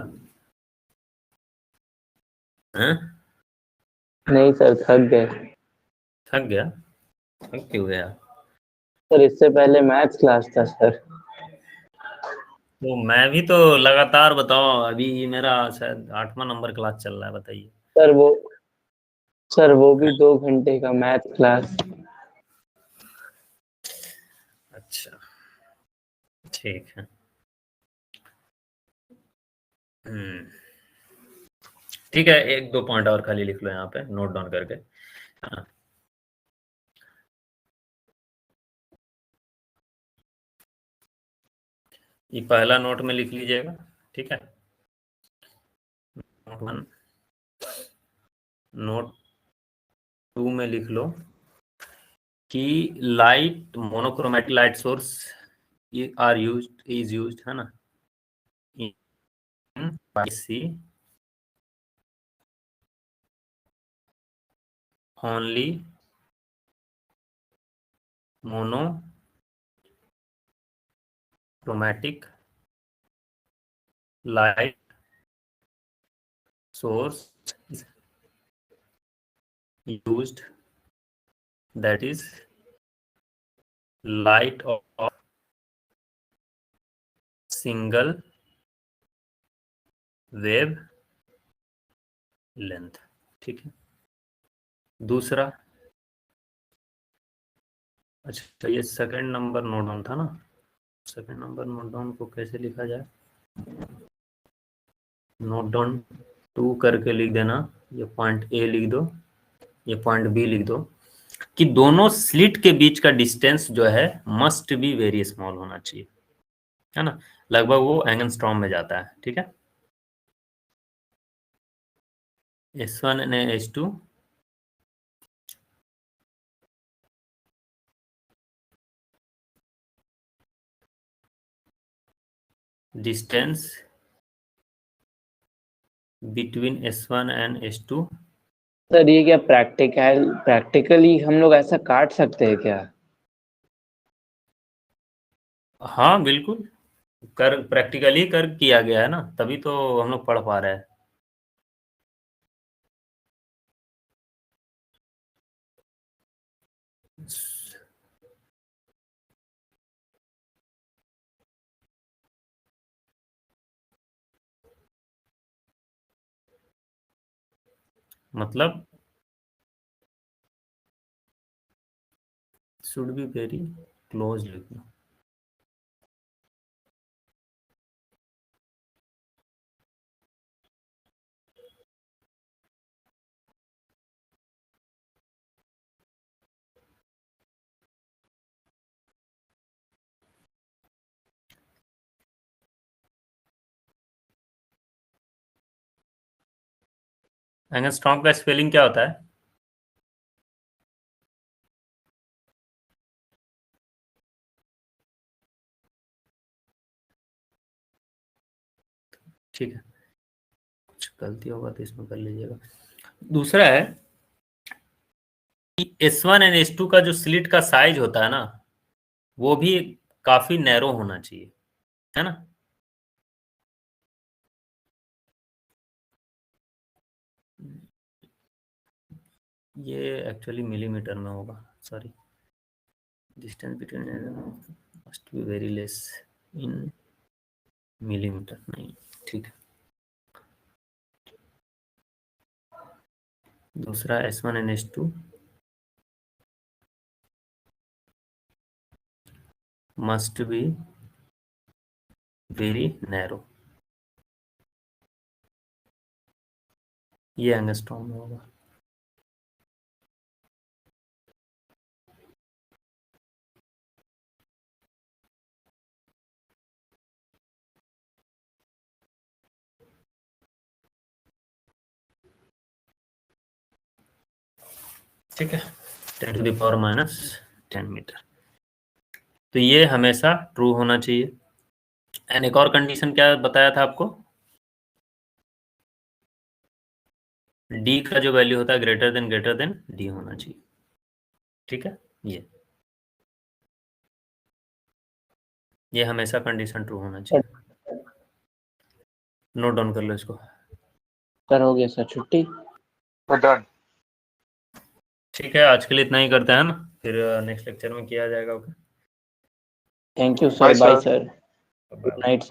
हैं? नहीं सर थक गए। थक गया? थक क्यों गया? सर इससे पहले मैथ्स क्लास था सर। तो मैं भी तो लगातार, बताओ अभी मेरा शायद 8वां नंबर क्लास चल रहा है, बताइए। सर वो सर वो भी 2 घंटे का मैथ क्लास। अच्छा ठीक है। ठीक है, 1-2 पॉइंट और खाली लिख लो यहाँ पे नोट डाउन करके, है ना। ये पहला नोट में लिख लीजिएगा, ठीक है। नोट 1, नोट 2 में लिख लो कि light, monochromatic light source is used, है ना, इन सी only monochromatic light source used, that is light of single wave length। ठीक है। दूसरा, अच्छा ये सेकंड नंबर नोट डाउन था ना, सेकंड नंबर नोट डाउन को कैसे लिखा जाए, नोट डाउन 2 करके लिख देना, ये पॉइंट ए लिख दो, ये पॉइंट बी लिख दो, कि दोनों स्लिट के बीच का डिस्टेंस जो है मस्ट बी वेरी स्मॉल होना चाहिए, है ना, लगभग वो एंगस्ट्रॉम में जाता है। ठीक है। S1 and S2 distance between S1 and S2। Sir ये क्या प्रैक्टिकली हम लोग ऐसा काट सकते हैं क्या? हाँ बिल्कुल, कर प्रैक्टिकली कर किया गया है ना, तभी तो हम लोग पढ़ पा रहे हैं। मतलब शुड बी वेरी क्लोज लिखना। एंगस्ट्रॉम का स्पेलिंग क्या होता है? ठीक है, कुछ गलती होगा तो इसमें कर लीजिएगा। दूसरा है कि S1 एंड S2 का जो स्लिट का साइज होता है ना, वो भी काफी नैरो होना चाहिए, है ना। ये एक्चुअली मिलीमीटर में होगा, sorry, distance between must be very less in millimetre, नहीं, ठीक है। दूसरा S1 and S2 must be very narrow, ये एंगस्ट्रॉम में होगा। ठीक है, 10⁻⁻10 मीटर, तो ये हमेशा ट्रू होना चाहिए। एंड एक और कंडीशन क्या बताया था आपको, डी का जो वैल्यू होता है ग्रेटर देन डी होना चाहिए। ठीक है, ये हमेशा कंडीशन ट्रू होना चाहिए। नोट डाउन कर लो इसको। सर हो गया सर, छुट्टी। डन। ठीक है, आज के लिए इतना ही करते हैं ना, फिर नेक्स्ट लेक्चर में किया जाएगा। Okay, thank you sir, bye sir, good night sir.